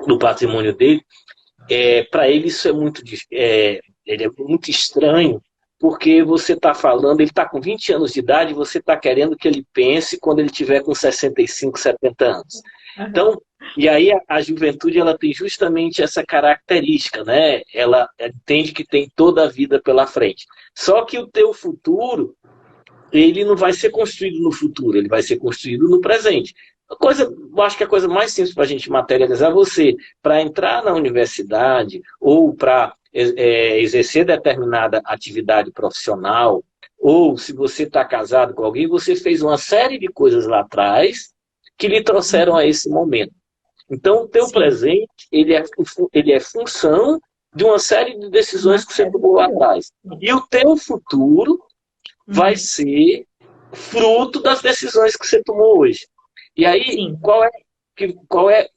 S3: no patrimônio dele, para ele isso ele é muito estranho, porque você está falando, ele está com 20 anos de idade, e você está querendo que ele pense quando ele tiver com 65, 70 anos. Então, e aí a juventude ela tem justamente essa característica, né? Ela entende que tem toda a vida pela frente. Só que o teu futuro, ele não vai ser construído no futuro, ele vai ser construído no presente. Eu acho que a coisa mais simples para a gente materializar você, para entrar na universidade ou para exercer determinada atividade profissional, ou se você está casado com alguém, você fez uma série de coisas lá atrás que lhe trouxeram a esse momento. Então, o teu presente, ele é função de uma série de decisões que você tomou lá atrás. E o teu futuro vai ser fruto das decisões que você tomou hoje. E aí, qual é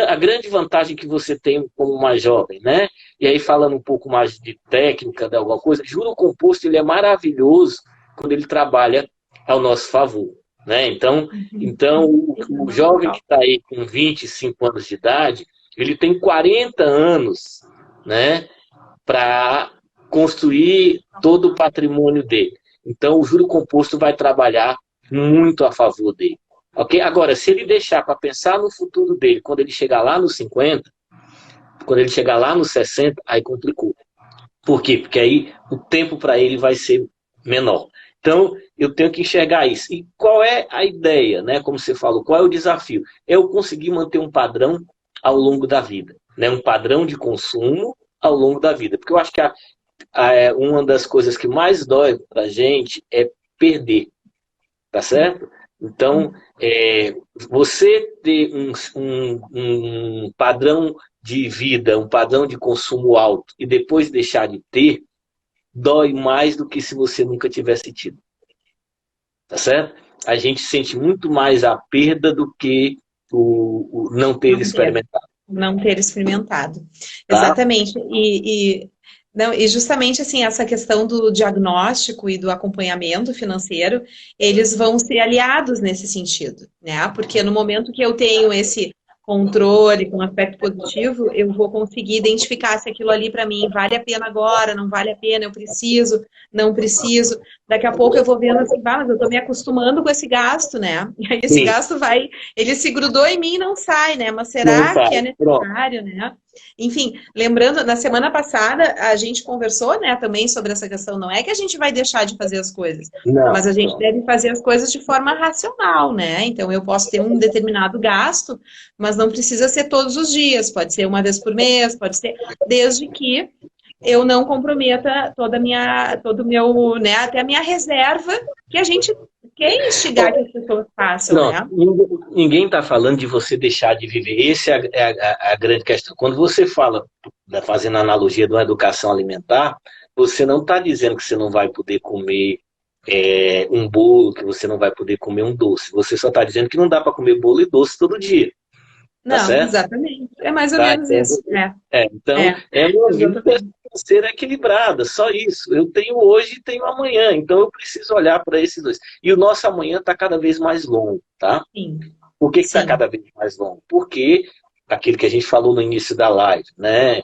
S3: a grande vantagem que você tem como uma jovem, né? E aí, falando um pouco mais de técnica, de alguma coisa, juro composto, ele é maravilhoso quando ele trabalha ao nosso favor. Né? Então o jovem que está aí com 25 anos de idade, ele tem 40 anos, né, para construir todo o patrimônio dele. Então o juro composto vai trabalhar muito a favor dele. Okay? Agora, se ele deixar para pensar no futuro dele, quando ele chegar lá nos 50, quando ele chegar lá nos 60, aí complicou. Por quê? Porque aí o tempo para ele vai ser menor. Então, eu tenho que enxergar isso. E qual é a ideia, né? Como você falou, qual é o desafio? É eu conseguir manter um padrão ao longo da vida, né? Um padrão de consumo ao longo da vida. Porque eu acho que uma das coisas que mais dói para a gente é perder, tá certo? Então, você ter um padrão de vida, um padrão de consumo alto e depois deixar de ter, dói mais do que se você nunca tivesse tido. Tá certo? A gente sente muito mais a perda do que o não ter experimentado.
S1: Não ter experimentado.
S3: Tá?
S1: Exatamente. E justamente assim, essa questão do diagnóstico e do acompanhamento financeiro, eles vão ser aliados nesse sentido, né? Porque no momento que eu tenho esse controle com aspecto positivo, eu vou conseguir identificar se aquilo ali para mim vale a pena agora, não vale a pena, eu preciso, não preciso. Daqui a pouco eu vou vendo assim, mas eu estou me acostumando com esse gasto, né? E aí esse gasto ele se grudou em mim e não sai, né? Mas será que é necessário, né? Enfim, lembrando, na semana passada a gente conversou, né, também sobre essa questão. Não é que a gente vai deixar de fazer as coisas, mas a gente deve fazer as coisas de forma racional, né? Então eu posso ter um determinado gasto, mas não precisa ser todos os dias, pode ser uma vez por mês, pode ser, desde que eu não comprometa todo o meu, né, até a minha reserva, que a gente quer instigar que as pessoas façam, né?
S3: Ninguém está falando de você deixar de viver. Essa é a grande questão. Quando você fala, fazendo a analogia de uma educação alimentar, você não está dizendo que você não vai poder comer um bolo, que você não vai poder comer um doce. Você só está dizendo que não dá para comer bolo e doce todo dia.
S1: Não,
S3: tá certo?
S1: Exatamente. É mais ou menos isso.
S3: Então, é uma vida financeira equilibrada, só isso. Eu tenho hoje e tenho amanhã, então eu preciso olhar para esses dois. E o nosso amanhã está cada vez mais longo, tá?
S1: Sim.
S3: Por que está cada vez mais longo? Porque aquilo que a gente falou no início da live, né?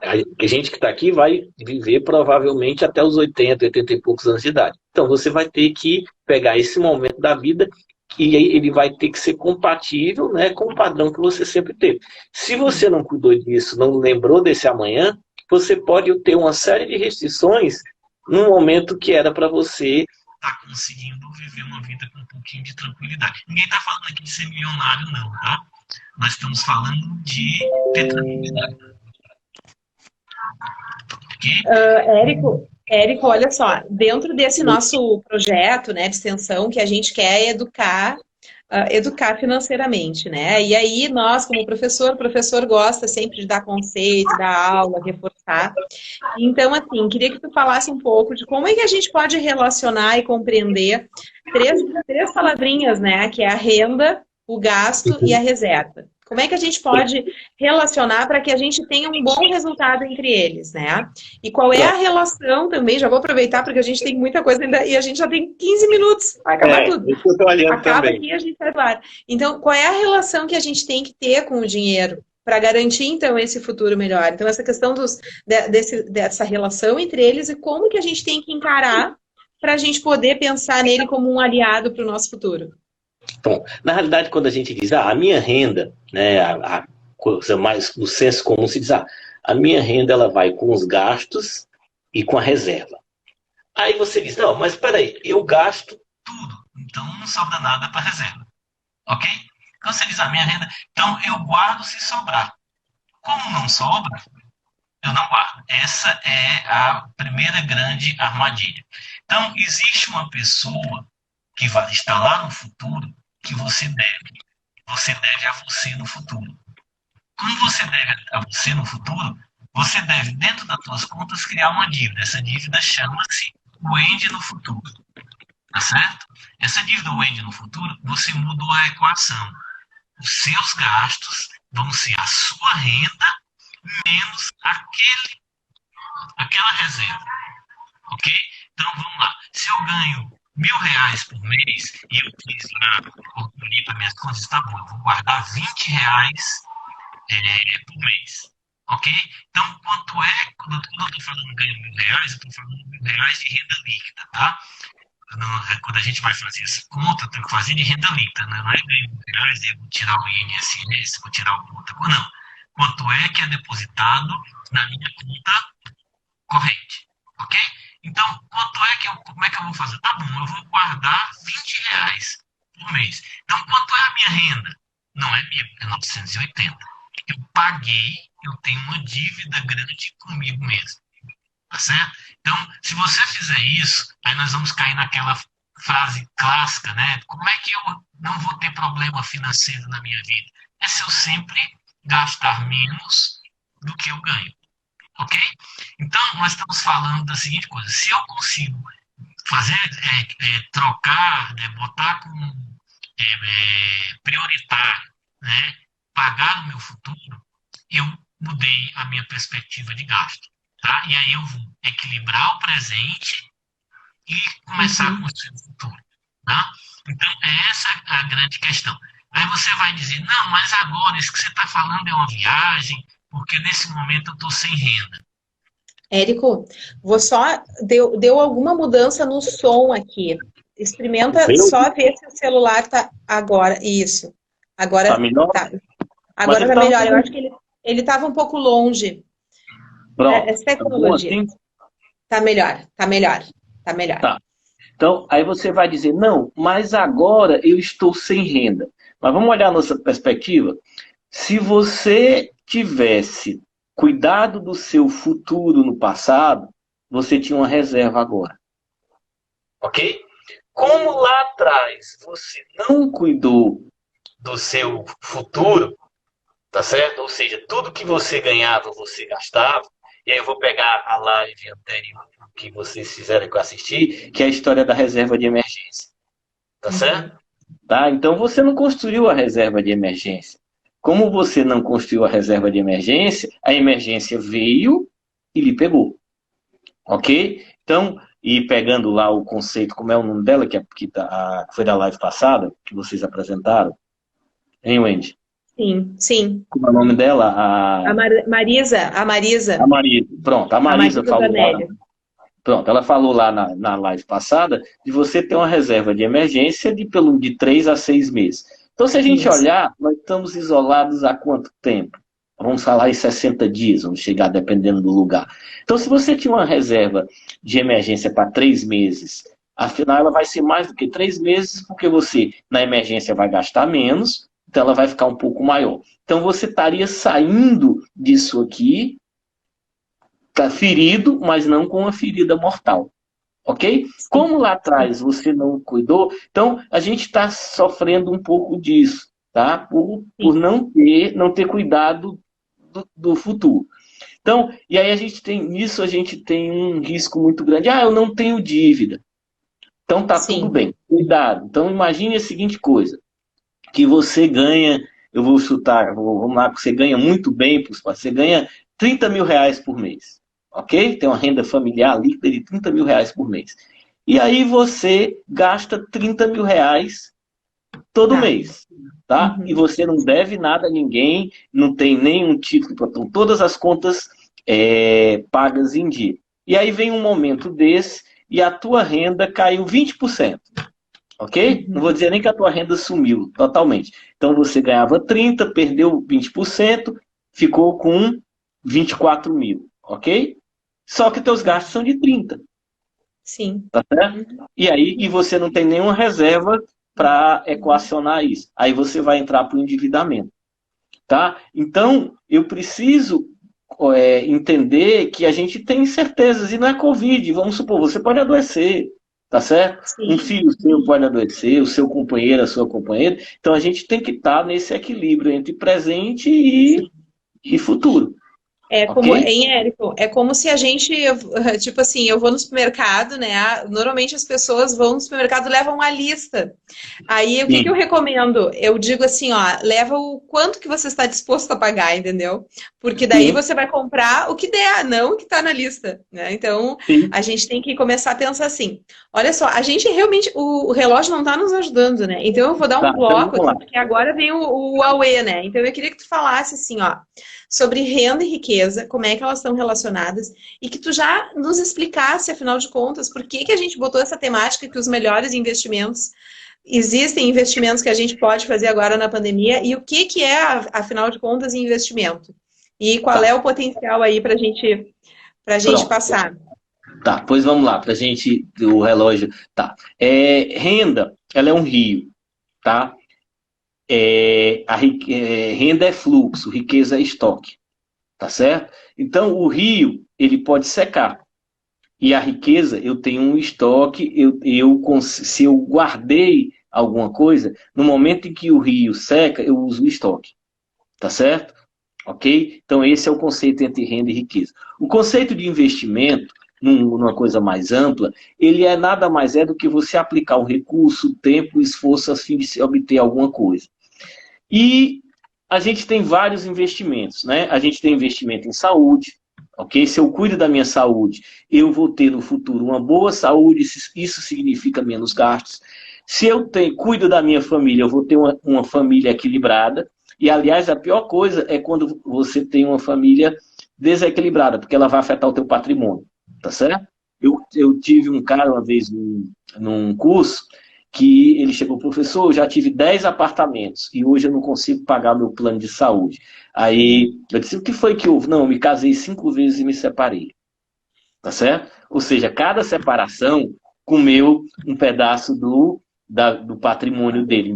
S3: A gente que está aqui vai viver provavelmente até os 80 e poucos anos de idade. Então você vai ter que pegar esse momento da vida e ele vai ter que ser compatível, né, com o padrão que você sempre teve. Se você não cuidou disso, não lembrou desse amanhã, você pode ter uma série de restrições num momento que era para você estar conseguindo viver uma vida com um pouquinho de tranquilidade. Ninguém está falando aqui de ser milionário, não, tá? Nós estamos falando de ter tranquilidade.
S1: Érico, olha só, dentro desse nosso projeto, né, de extensão, que a gente quer educar financeiramente, né? E aí nós, como o professor gosta sempre de dar conceito, dar aula, reforçar. Então, assim, queria que tu falasse um pouco de como é que a gente pode relacionar e compreender três palavrinhas, né? Que é a renda, o gasto e a reserva. Como é que a gente pode relacionar para que a gente tenha um bom resultado entre eles, né? E qual é a relação também, já vou aproveitar porque a gente tem muita coisa ainda e a gente já tem 15 minutos, vai acabar tudo.
S3: Eu estou olhando
S1: Acaba
S3: também.
S1: aqui e a gente vai lá. Então, qual é a relação que a gente tem que ter com o dinheiro para garantir, então, esse futuro melhor? Então, essa questão dessa relação entre eles e como que a gente tem que encarar para a gente poder pensar nele como um aliado para o nosso futuro.
S3: Bom, na realidade, quando a gente diz, a minha renda, né, a coisa mais no senso comum se diz, a minha renda ela vai com os gastos e com a reserva. Aí você diz, não, mas peraí, eu gasto tudo, então não sobra nada para reserva, ok? Então você diz, a minha renda, então eu guardo se sobrar. Como não sobra, eu não guardo. Essa é a primeira grande armadilha. Então, existe uma pessoa que vai estar lá no futuro que você deve. Você deve a você no futuro. Quando você deve a você no futuro, você deve, dentro das suas contas, criar uma dívida. Essa dívida chama-se Wend no futuro. Tá certo? Essa dívida Wend no futuro, você mudou a equação. Os seus gastos vão ser a sua renda menos aquela reserva. Ok? Então, vamos lá. Se eu ganho R$1.000 por mês e eu fiz lá, olhei para minhas contas, tá bom, eu vou guardar R$20 por mês. Ok? Então, quanto é, quando eu estou falando ganho R$1.000, eu estou falando R$1.000 de renda líquida, tá? Quando a gente vai fazer essa conta, eu tenho que fazer de renda líquida, né? Não é ganho R$1.000 e eu vou tirar o INSS, vou tirar o outra coisa, não. Quanto é que é depositado na minha conta corrente, ok? Então, como é que eu vou fazer? Tá bom, eu vou guardar R$20 por mês. Então, quanto é a minha renda? Não é 1.000, é 980. Eu paguei, eu tenho uma dívida grande comigo mesmo. Tá certo? Então, se você fizer isso, aí nós vamos cair naquela frase clássica, né? Como é que eu não vou ter problema financeiro na minha vida? É se eu sempre gastar menos do que eu ganho. Ok? Então, nós estamos falando da seguinte coisa. Se eu consigo fazer, trocar, né, botar como prioritário, né, pagar no meu futuro, eu mudei a minha perspectiva de gasto. Tá? E aí eu vou equilibrar o presente e começar a construir o futuro. Tá? Então, essa é a grande questão. Aí você vai dizer, não, mas agora isso que você está falando é uma viagem, porque nesse momento eu estou sem renda.
S1: Érico, deu alguma mudança no som aqui. Experimenta só ver se o celular tá agora. Isso. Agora
S3: tá melhor.
S1: Agora tá melhor. Eu acho que ele estava um pouco longe.
S3: Pronto.
S1: Essa tecnologia. Tá melhor.
S3: Tá. Então, aí você vai dizer, não, mas agora eu estou sem renda. Mas vamos olhar a nossa perspectiva. Se você tivesse cuidado do seu futuro no passado, você tinha uma reserva agora. Ok? Como lá atrás você não cuidou do seu futuro, tá certo? Ou seja, tudo que você ganhava, você gastava. E aí eu vou pegar a live anterior que vocês fizeram que eu assisti, que é a história da reserva de emergência. Tá certo? Tá? Então você não construiu a reserva de emergência. Como você não construiu a reserva de emergência, a emergência veio e lhe pegou. Ok? Então, e pegando lá o conceito, como é o nome dela, que foi da live passada, que vocês apresentaram, hein, Wendy?
S1: Sim.
S3: Como é o nome dela?
S1: A Marisa.
S3: A Marisa. Pronto, a Marisa falou lá. Pronto, ela falou lá na live passada de você ter uma reserva de emergência de 3 a 6 meses. Então, se a gente olhar, nós estamos isolados há quanto tempo? Vamos falar em 60 dias, vamos chegar dependendo do lugar. Então, se você tinha uma reserva de emergência para 3 meses, afinal ela vai ser mais do que 3 meses, porque você, na emergência, vai gastar menos, então ela vai ficar um pouco maior. Então, você estaria saindo disso aqui, tá ferido, mas não com uma ferida mortal. Ok? Como lá atrás você não cuidou, então a gente está sofrendo um pouco disso, tá? Por não ter cuidado do futuro. Então, e aí a gente tem um risco muito grande. Eu não tenho dívida. Então tá tudo bem, cuidado. Então imagine a seguinte coisa. que você ganha, eu vou chutar, vamos lá, que você ganha muito bem, você ganha 30 mil reais por mês, ok? Tem uma renda familiar líquida de 30 mil reais por mês. E aí você gasta 30 mil reais todo
S1: Tá.
S3: mês, tá? E você não deve nada a ninguém, não tem nenhum título, então todas as contas pagas em dia. E aí vem um momento desse e a tua renda caiu 20%. Ok? Não vou dizer nem que a tua renda sumiu totalmente. Então você ganhava 30, perdeu 20%, ficou com 24 mil. Ok? Só que teus gastos são de 30.
S1: Sim.
S3: Tá certo? E aí você não tem nenhuma reserva para equacionar isso. Aí você vai entrar para o endividamento. Tá? Então, eu preciso entender que a gente tem incertezas e não é Covid. Vamos supor, você pode adoecer, tá certo?
S1: Sim.
S3: Um filho seu pode adoecer, o seu companheiro, a sua companheira. Então, a gente tem que estar nesse equilíbrio entre presente e futuro.
S1: Como,
S3: Ok?
S1: hein, Érico? É como se a gente, tipo assim, eu vou no supermercado, né? Normalmente as pessoas vão no supermercado e levam uma lista. Aí o que que eu
S3: Sim.
S1: recomendo? Eu digo assim, ó, leva o quanto que você está disposto a pagar, entendeu? Porque daí
S3: Sim.
S1: você vai comprar o que der, não o que está na lista, né? Então
S3: Sim.
S1: a gente tem que começar a pensar assim. Olha só, a gente realmente, o relógio não está nos ajudando, né? Então eu vou dar
S3: Tá,
S1: um
S3: então
S1: bloco
S3: vamos
S1: aqui,
S3: lá.
S1: porque agora vem o Aue, né? Então eu queria que tu falasse assim, ó sobre renda e riqueza, como é que elas estão relacionadas, e que tu já nos explicasse, afinal de contas, por que que a gente botou essa temática que os melhores investimentos, existem investimentos que a gente pode fazer agora na pandemia, e o que que é, afinal de contas, investimento. E qual é
S3: Tá,
S1: o potencial aí para gente
S3: pronto.
S1: passar.
S3: Tá, pois vamos lá, para a gente, o relógio. Tá. Renda, ela é um rio, tá? Renda é fluxo, riqueza é estoque, tá certo? Então, o rio, ele pode secar. E a riqueza, eu tenho um estoque, se eu guardei alguma coisa, no momento em que o rio seca, eu uso o estoque, tá certo? Ok? Então, esse é o conceito entre renda e riqueza. O conceito de investimento, numa coisa mais ampla, ele nada mais do que você aplicar um recurso, tempo, esforço a fim de se obter alguma coisa. E a gente tem vários investimentos, né? A gente tem investimento em saúde, ok? Se eu cuido da minha saúde, eu vou ter no futuro uma boa saúde, isso significa menos gastos. Se eu cuido da minha família, eu vou ter uma família equilibrada. E, aliás, a pior coisa é quando você tem uma família desequilibrada, porque ela vai afetar o teu patrimônio, tá certo? Eu tive um cara uma vez num curso que ele chegou, professor, eu já tive 10 apartamentos e hoje eu não consigo pagar meu plano de saúde. Aí eu disse, o que foi que houve? Não, eu me casei 5 vezes e me separei. Tá certo? Ou seja, cada separação comeu um pedaço do patrimônio dele.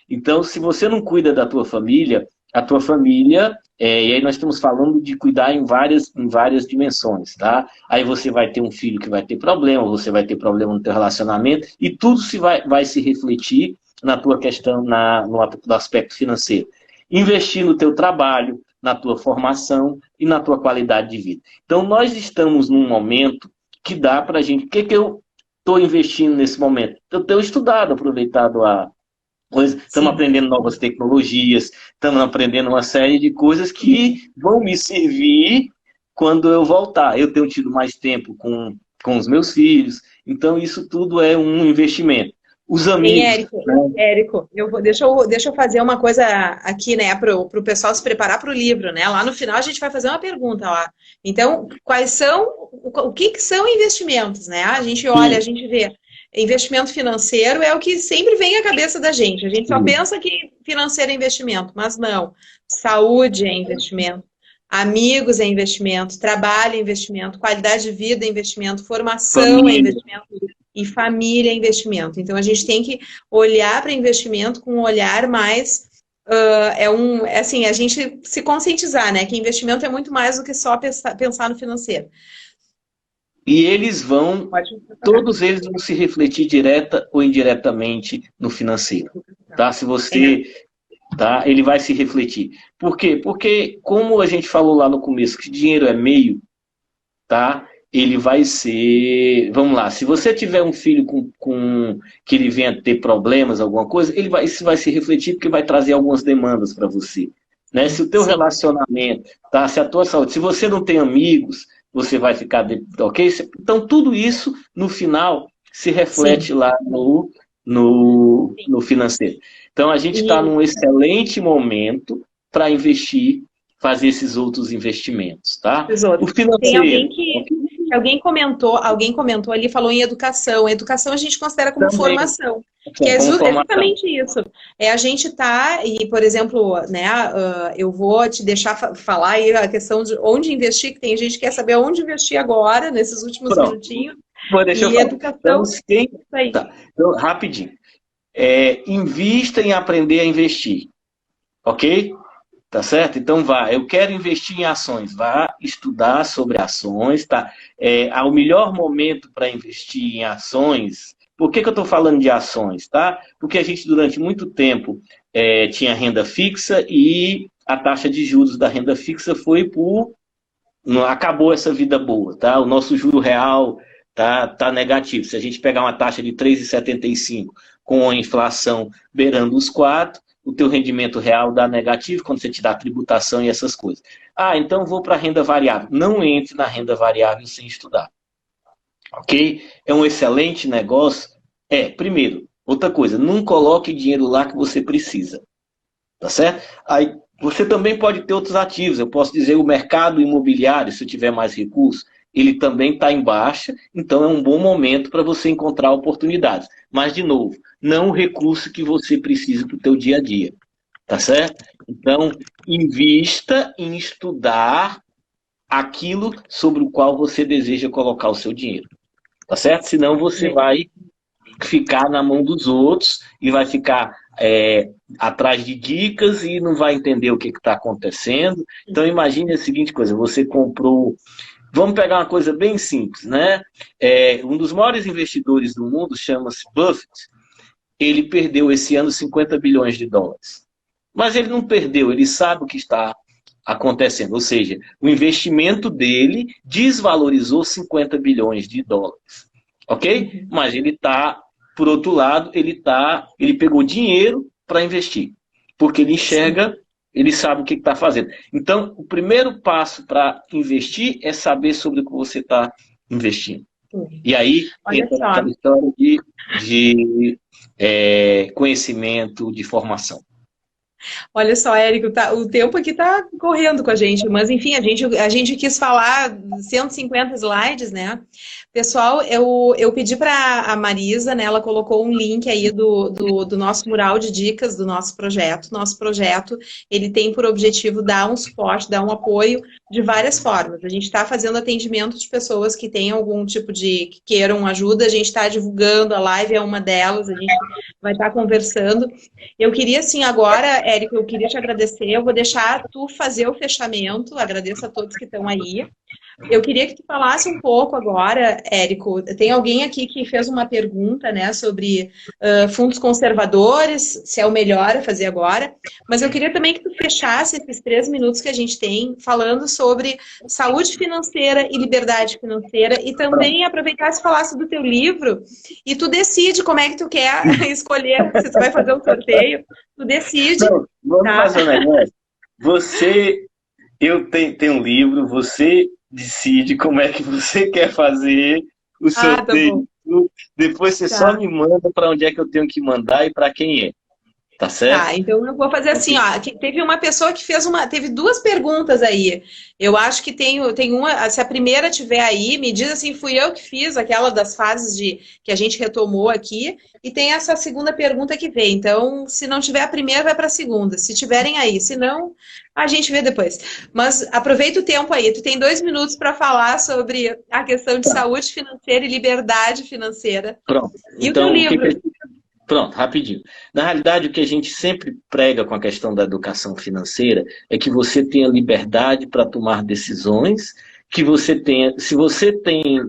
S3: Então, se você não cuida da tua família, a tua família, e aí nós estamos falando de cuidar em várias dimensões, tá? Aí você vai ter um filho que vai ter problema, você vai ter problema no teu relacionamento, e tudo vai se refletir na tua questão, no aspecto financeiro. Investir no teu trabalho, na tua formação e na tua qualidade de vida. Então, nós estamos num momento que dá para a gente... O que eu estou investindo nesse momento? Eu tenho estudado, aproveitado estamos aprendendo novas tecnologias, estamos aprendendo uma série de coisas que vão me servir quando eu voltar. Eu tenho tido mais tempo com os meus filhos, então isso tudo é um investimento. Os
S1: Hein,
S3: amigos...
S1: Érico? Érico, deixa eu fazer uma coisa aqui, né, para o pessoal se preparar para o livro, né? Lá no final a gente vai fazer uma pergunta lá. Então, o que são investimentos, né? A gente olha, a
S3: Sim,
S1: gente vê. Investimento financeiro é o que sempre vem à cabeça da gente. A gente só
S3: sim.
S1: pensa que financeiro é investimento, mas não. Saúde é investimento, amigos é investimento, trabalho é investimento, qualidade de vida é investimento, formação é
S3: Família.
S1: investimento e família é investimento. Então a gente tem que olhar para investimento com um olhar mais assim, a gente se conscientizar, né? Que investimento é muito mais do que só pensar no financeiro.
S3: E
S1: Pode pagar.
S3: todos eles vão se refletir direta ou indiretamente no financeiro. Tá? Se
S1: É,
S3: você, tá? Ele vai se refletir. Por quê? Porque, como a gente falou lá no começo, que dinheiro é meio, tá? ele vai ser... Vamos lá, se você tiver um filho que ele venha ter problemas, alguma coisa, isso vai se refletir porque vai trazer algumas demandas para você. Né? Se o teu relacionamento, tá? Se a tua saúde, se você não tem amigos, você vai ficar... Ok? Então, tudo isso, no final, se reflete lá no financeiro. Então, a gente está num excelente momento para investir, fazer esses outros investimentos, tá? O financeiro...
S1: Tem alguém comentou ali, falou em educação. Educação a gente considera como também formação. Que é exatamente isso. É a gente e, por exemplo, né, eu vou te deixar falar aí a questão de onde investir, que tem gente que quer saber onde investir agora, nesses últimos minutinhos.
S3: Deixa eu educação... Então, rapidinho. Invista em aprender a investir. Ok? Tá certo? Então eu quero investir em ações, vá estudar sobre ações, tá? O melhor momento para investir em ações, por que eu estou falando de ações, tá? Porque a gente durante muito tempo tinha renda fixa e a taxa de juros da renda fixa acabou essa vida boa, tá? O nosso juro real tá negativo. Se a gente pegar uma taxa de 3,75 com a inflação beirando os 4, o teu rendimento real dá negativo quando você tirar a tributação e essas coisas. Então vou para a renda variável. Não entre na renda variável sem estudar. Ok? É um excelente negócio? Primeiro, outra coisa, não coloque dinheiro lá que você precisa. Tá certo? Aí você também pode ter outros ativos. Eu posso dizer o mercado imobiliário, se tiver mais recursos, ele também está em baixa, então é um bom momento para você encontrar oportunidades. Mas, de novo, não o recurso que você precisa para o teu dia a dia. Tá certo? Então, invista em estudar aquilo sobre o qual você deseja colocar o seu dinheiro. Tá certo? Senão você vai ficar na mão dos outros e vai ficar atrás de dicas e não vai entender o que está acontecendo. Então, imagine a seguinte coisa, você comprou... Vamos pegar uma coisa bem simples, né? Um dos maiores investidores do mundo chama-se Buffett. Ele perdeu esse ano 50 bilhões de dólares. Mas ele não perdeu, ele sabe o que está acontecendo. Ou seja, o investimento dele desvalorizou 50 bilhões de dólares. Ok? Mas ele está, por outro lado, ele pegou dinheiro para investir. Porque ele enxerga... Ele sabe o que está fazendo. Então, o primeiro passo para investir é saber sobre o que você está investindo. E aí, entra aquela história de conhecimento, de formação.
S1: Olha só, Érico, o tempo aqui está correndo com a gente, mas enfim, a gente quis falar 150 slides, né? Pessoal, eu pedi para a Marisa, né? Ela colocou um link aí do nosso mural de dicas do nosso projeto. Nosso projeto, ele tem por objetivo dar um suporte, dar um apoio de várias formas. A gente está fazendo atendimento de pessoas que têm algum tipo que queiram ajuda, a gente está divulgando, a live é uma delas, a gente vai estar conversando. Eu queria, assim, agora, Érico, eu queria te agradecer, eu vou deixar tu fazer o fechamento, agradeço a todos que estão aí. Eu queria que tu falasse um pouco agora, Érico, tem alguém aqui que fez uma pergunta, né, sobre fundos conservadores, se é o melhor a fazer agora, mas eu queria também que tu fechasse esses 3 minutos que a gente tem falando sobre saúde financeira e liberdade financeira e também aproveitasse e falasse do teu livro e tu decide como é que tu quer escolher, se tu vai fazer um sorteio, tu decide.
S3: Não, vamos fazer um negócio. Eu tenho um livro, você decide como é que você quer fazer o sorteio. Tá, depois você só me manda para onde é que eu tenho que mandar e para quem é. Tá certo?
S1: Tá, então eu vou fazer assim, ó. Teve uma pessoa que teve 2 perguntas aí. Eu acho que tem uma, se a primeira tiver aí, me diz assim, fui eu que fiz aquela das fases que a gente retomou aqui, e tem essa segunda pergunta que vem. Então, se não tiver a primeira, vai para a segunda. Se tiverem aí, se não, a gente vê depois. Mas aproveita o tempo aí. Tu tem 2 minutos para falar sobre a questão de saúde financeira e liberdade financeira.
S3: Pronto.
S1: E então, o teu livro.
S3: Pronto, rapidinho. Na realidade, o que a gente sempre prega com a questão da educação financeira é que você tenha liberdade para tomar decisões, que você tenha, se você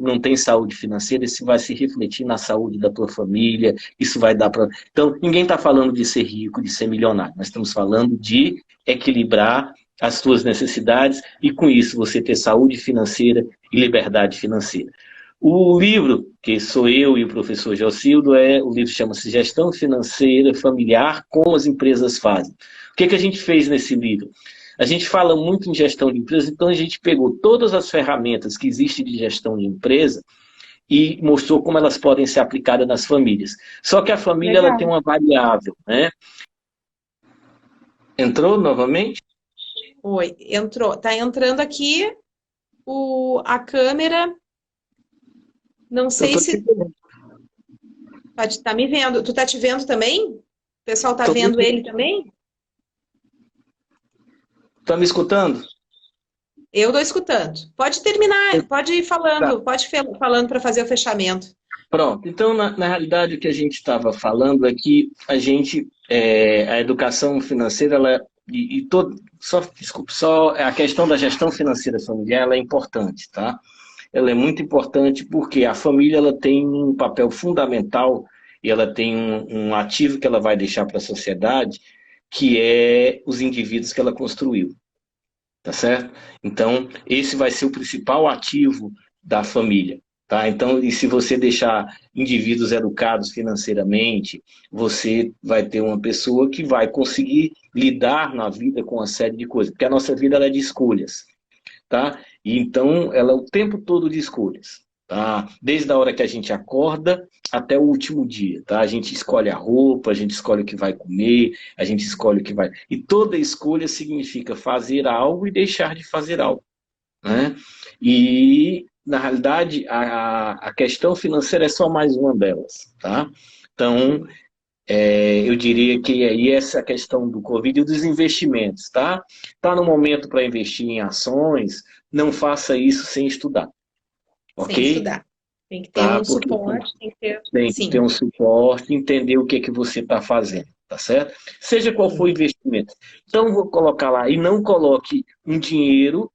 S3: não tem saúde financeira, isso vai se refletir na saúde da tua família, isso vai dar para... Então, ninguém está falando de ser rico, de ser milionário, nós estamos falando de equilibrar as suas necessidades e, com isso, você ter saúde financeira e liberdade financeira. O livro, que sou eu e o professor Jocildo, o livro chama-se Gestão Financeira Familiar, Como as Empresas Fazem. O que a gente fez nesse livro? A gente fala muito em gestão de empresa, então a gente pegou todas as ferramentas que existem de gestão de empresa e mostrou como elas podem ser aplicadas nas famílias. Só que a família ela tem uma variável, né? Entrou novamente?
S1: Oi, entrou. Tá entrando aqui a câmera. Não sei se... Tá me vendo. Tu tá te vendo também? O pessoal tá vendo ele também?
S3: Tá me escutando?
S1: Eu tô escutando. Pode terminar, pode ir falando,
S3: Tá.
S1: pode ir falando para fazer o fechamento.
S3: Pronto. Então, na realidade, o que a gente estava falando é que a educação financeira, só a questão da gestão financeira familiar, ela é importante, tá? Ela é muito importante porque a família ela tem um papel fundamental e ela tem um ativo que ela vai deixar para a sociedade, que é os indivíduos que ela construiu, tá certo? Então, esse vai ser o principal ativo da família, tá? Então, e se você deixar indivíduos educados financeiramente, você vai ter uma pessoa que vai conseguir lidar na vida com uma série de coisas, porque a nossa vida ela é de escolhas, tá? E então, ela é o tempo todo de escolhas, tá? Desde a hora que a gente acorda até o último dia, tá? A gente escolhe a roupa, a gente escolhe o que vai comer, a gente escolhe o que vai... E toda escolha significa fazer algo e deixar de fazer algo, né? E, na realidade, a questão financeira é só mais uma delas, tá? Então, eu diria que aí essa questão do Covid e dos investimentos, tá? Tá no momento para investir em ações, não faça isso sem estudar, ok?
S1: Sem estudar. Tem que ter
S3: Tá?
S1: um
S3: Porque
S1: suporte, tem que ter...
S3: tem que
S1: Sim.
S3: ter um suporte, entender o que é que você está fazendo, tá certo? Seja qual for o investimento. Então, vou colocar lá, e não coloque um dinheiro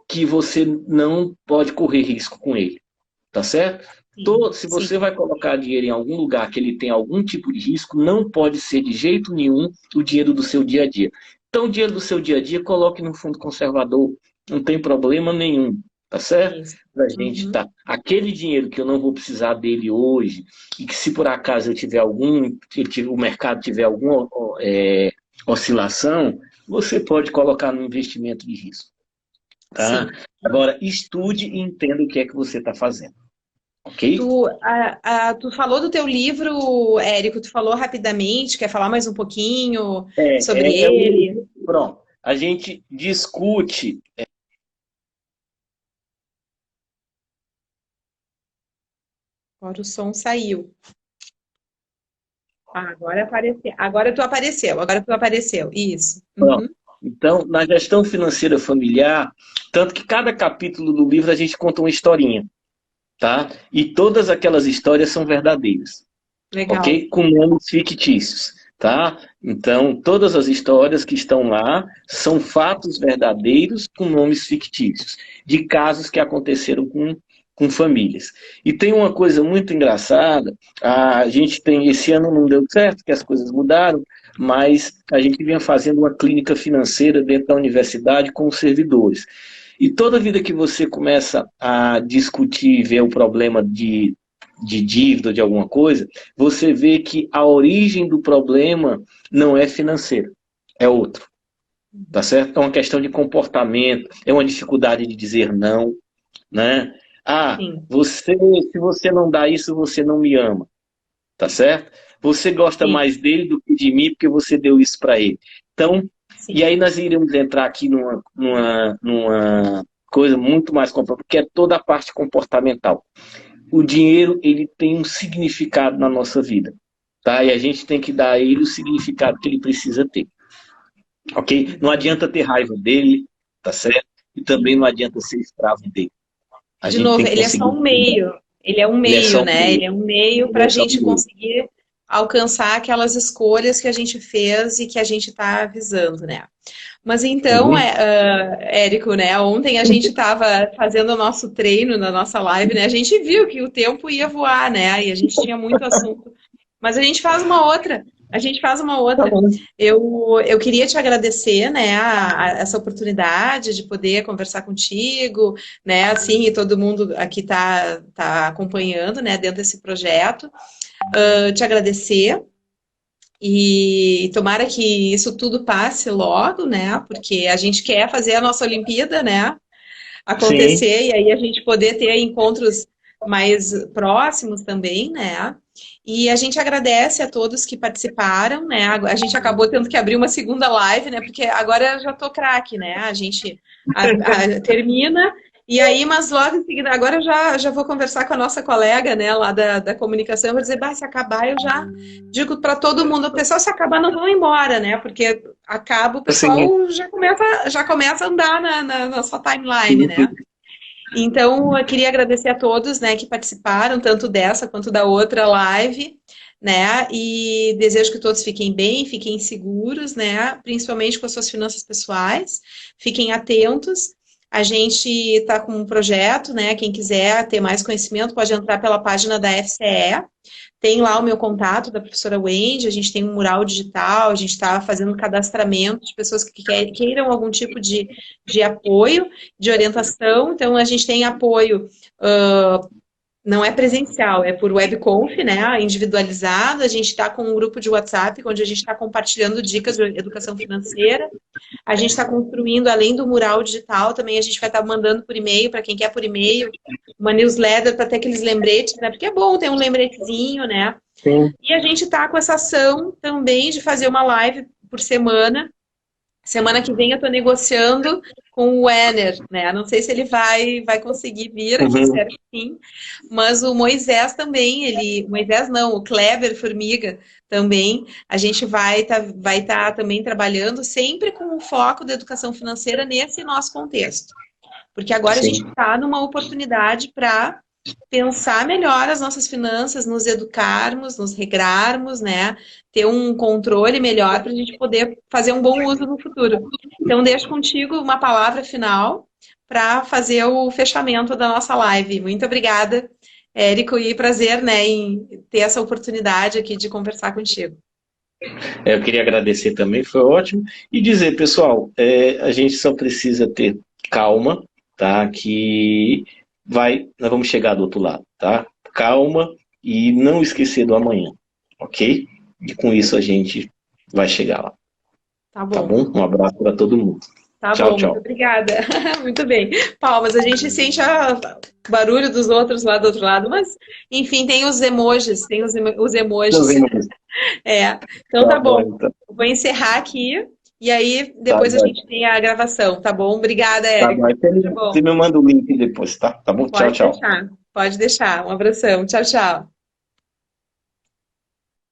S3: que você não pode correr risco com ele, tá certo? Se você vai colocar dinheiro em algum lugar que ele tem algum tipo de risco, não pode ser de jeito nenhum o dinheiro do seu dia a dia. Então, o dinheiro do seu dia a dia, coloque no fundo conservador, não tem problema nenhum, tá certo? Pra gente tá. Aquele dinheiro que eu não vou precisar dele hoje, e que se por acaso eu tiver o mercado tiver alguma oscilação, você pode colocar no investimento de risco. Tá? Agora, estude e entenda o que é que você está fazendo. Ok?
S1: Tu falou do teu livro, Érico, tu falou rapidamente, quer falar mais um pouquinho sobre ele?
S3: Pronto. A gente discute...
S1: Agora o som saiu. Agora apareceu. Agora tu apareceu. Isso.
S3: Então, na gestão financeira familiar, tanto que cada capítulo do livro a gente conta uma historinha, tá? E todas aquelas histórias são verdadeiras.
S1: Legal.
S3: Ok? Com nomes fictícios, tá? Então, todas as histórias que estão lá são fatos verdadeiros com nomes fictícios, de casos que aconteceram com famílias. E tem uma coisa muito engraçada, a gente tem, esse ano não deu certo, que as coisas mudaram, mas a gente vinha fazendo uma clínica financeira dentro da universidade com os servidores. E toda vida que você começa a discutir e ver o problema de dívida, de alguma coisa, você vê que a origem do problema não é financeira, é outro. Tá certo? É uma questão de comportamento, é uma dificuldade de dizer não, né? Se você não dá isso, você não me ama. Tá certo? Você gosta mais dele do que de mim porque você deu isso para ele. Então, e aí nós iremos entrar aqui numa coisa muito mais complexa, que é toda a parte comportamental. O dinheiro, ele tem um significado na nossa vida, tá? E a gente tem que dar a ele o significado que ele precisa ter, ok? Não adianta ter raiva dele, tá certo? E também não adianta ser escravo dele.
S1: De novo, ele é só um meio. Ele é um meio, né? Ele é um meio para a gente conseguir alcançar aquelas escolhas que a gente fez e que a gente está visando, né? Mas então, Érico, né? Ontem a gente estava fazendo o nosso treino na nossa live, né? A gente viu que o tempo ia voar, né? E a gente tinha muito assunto. Mas a gente faz uma outra A gente faz uma
S2: Tá
S1: outra.
S2: bom.
S1: Eu queria te agradecer, né, essa oportunidade de poder conversar contigo, né, assim, e todo mundo aqui tá acompanhando, né, dentro desse projeto. Te agradecer e tomara que isso tudo passe logo, né, porque a gente quer fazer a nossa Olimpíada, né,
S2: Sim.
S1: acontecer e aí a gente poder ter encontros mais próximos também, né? E a gente agradece a todos que participaram, né? A gente acabou tendo que abrir uma segunda live, né? Porque agora eu já tô craque, né? A gente termina e aí, mas logo em seguida, agora eu já vou conversar com a nossa colega, né, lá da comunicação, eu vou dizer, bah, se acabar, eu já digo para todo mundo, o pessoal, se acabar, não vão embora, né? Porque acaba, o
S2: Sim.
S1: pessoal já começa a andar na sua timeline, né? Então, eu queria agradecer a todos, né, que participaram, tanto dessa quanto da outra live, né, e desejo que todos fiquem bem, fiquem seguros, né, principalmente com as suas finanças pessoais, fiquem atentos. A gente está com um projeto, né, quem quiser ter mais conhecimento pode entrar pela página da FCE, tem lá o meu contato da professora Wendy, a gente tem um mural digital, a gente está fazendo cadastramento de pessoas que queiram algum tipo de apoio, de orientação. Então, a gente tem apoio, não é presencial, é por webconf, né, individualizado. A gente está com um grupo de WhatsApp, onde a gente está compartilhando dicas de educação financeira. A gente está construindo, além do mural digital, também a gente vai estar mandando por e-mail, para quem quer por e-mail, uma newsletter para ter aqueles lembretes, né? Porque é bom ter um lembretezinho, né?
S2: Sim.
S1: E a gente está com essa ação também de fazer uma live por semana. Semana que vem eu estou negociando com o Wenner, né? Não sei se ele vai conseguir vir aqui,
S2: Uhum.
S1: espero que sim. Mas o Moisés também, Moisés não, o Kleber Formiga também, a gente vai tá também trabalhando sempre com o foco da educação financeira nesse nosso contexto. Porque agora a gente
S2: Sim.
S1: está numa oportunidade para pensar melhor as nossas finanças, nos educarmos, nos regrarmos, né? Ter um controle melhor para a gente poder fazer um bom uso no futuro. Então, deixo contigo uma palavra final para fazer o fechamento da nossa live. Muito obrigada, Érico, e prazer, né, em ter essa oportunidade aqui de conversar contigo.
S3: Eu queria agradecer também, foi ótimo. E dizer, pessoal, a gente só precisa ter calma, tá? Que nós vamos chegar do outro lado, tá? Calma e não esquecer do amanhã, ok? E com isso a gente vai chegar lá,
S1: Tá
S3: tá
S1: bom.
S3: bom? Um abraço para todo mundo.
S1: Tá
S3: Tchau,
S1: bom, muito
S3: tchau.
S1: obrigada. Muito bem. Palmas, a gente sente o barulho dos outros lá do outro lado, mas enfim, tem os emojis, tem os
S3: Nos
S1: emojis.
S3: vemos.
S1: É. Então
S3: Tá
S1: tá
S3: bom,
S1: bom.
S3: então.
S1: Eu vou encerrar aqui e aí
S3: Tá
S1: depois a
S3: bom.
S1: gente tem a gravação, tá bom? Obrigada,
S3: Tá
S1: Érico.
S3: bom. Aí
S1: Tá
S3: você
S1: bom.
S3: me manda o link depois, tá? Tá bom? Tchau,
S1: Pode
S3: tchau.
S1: deixar. Pode deixar. Um abração. Tchau, tchau.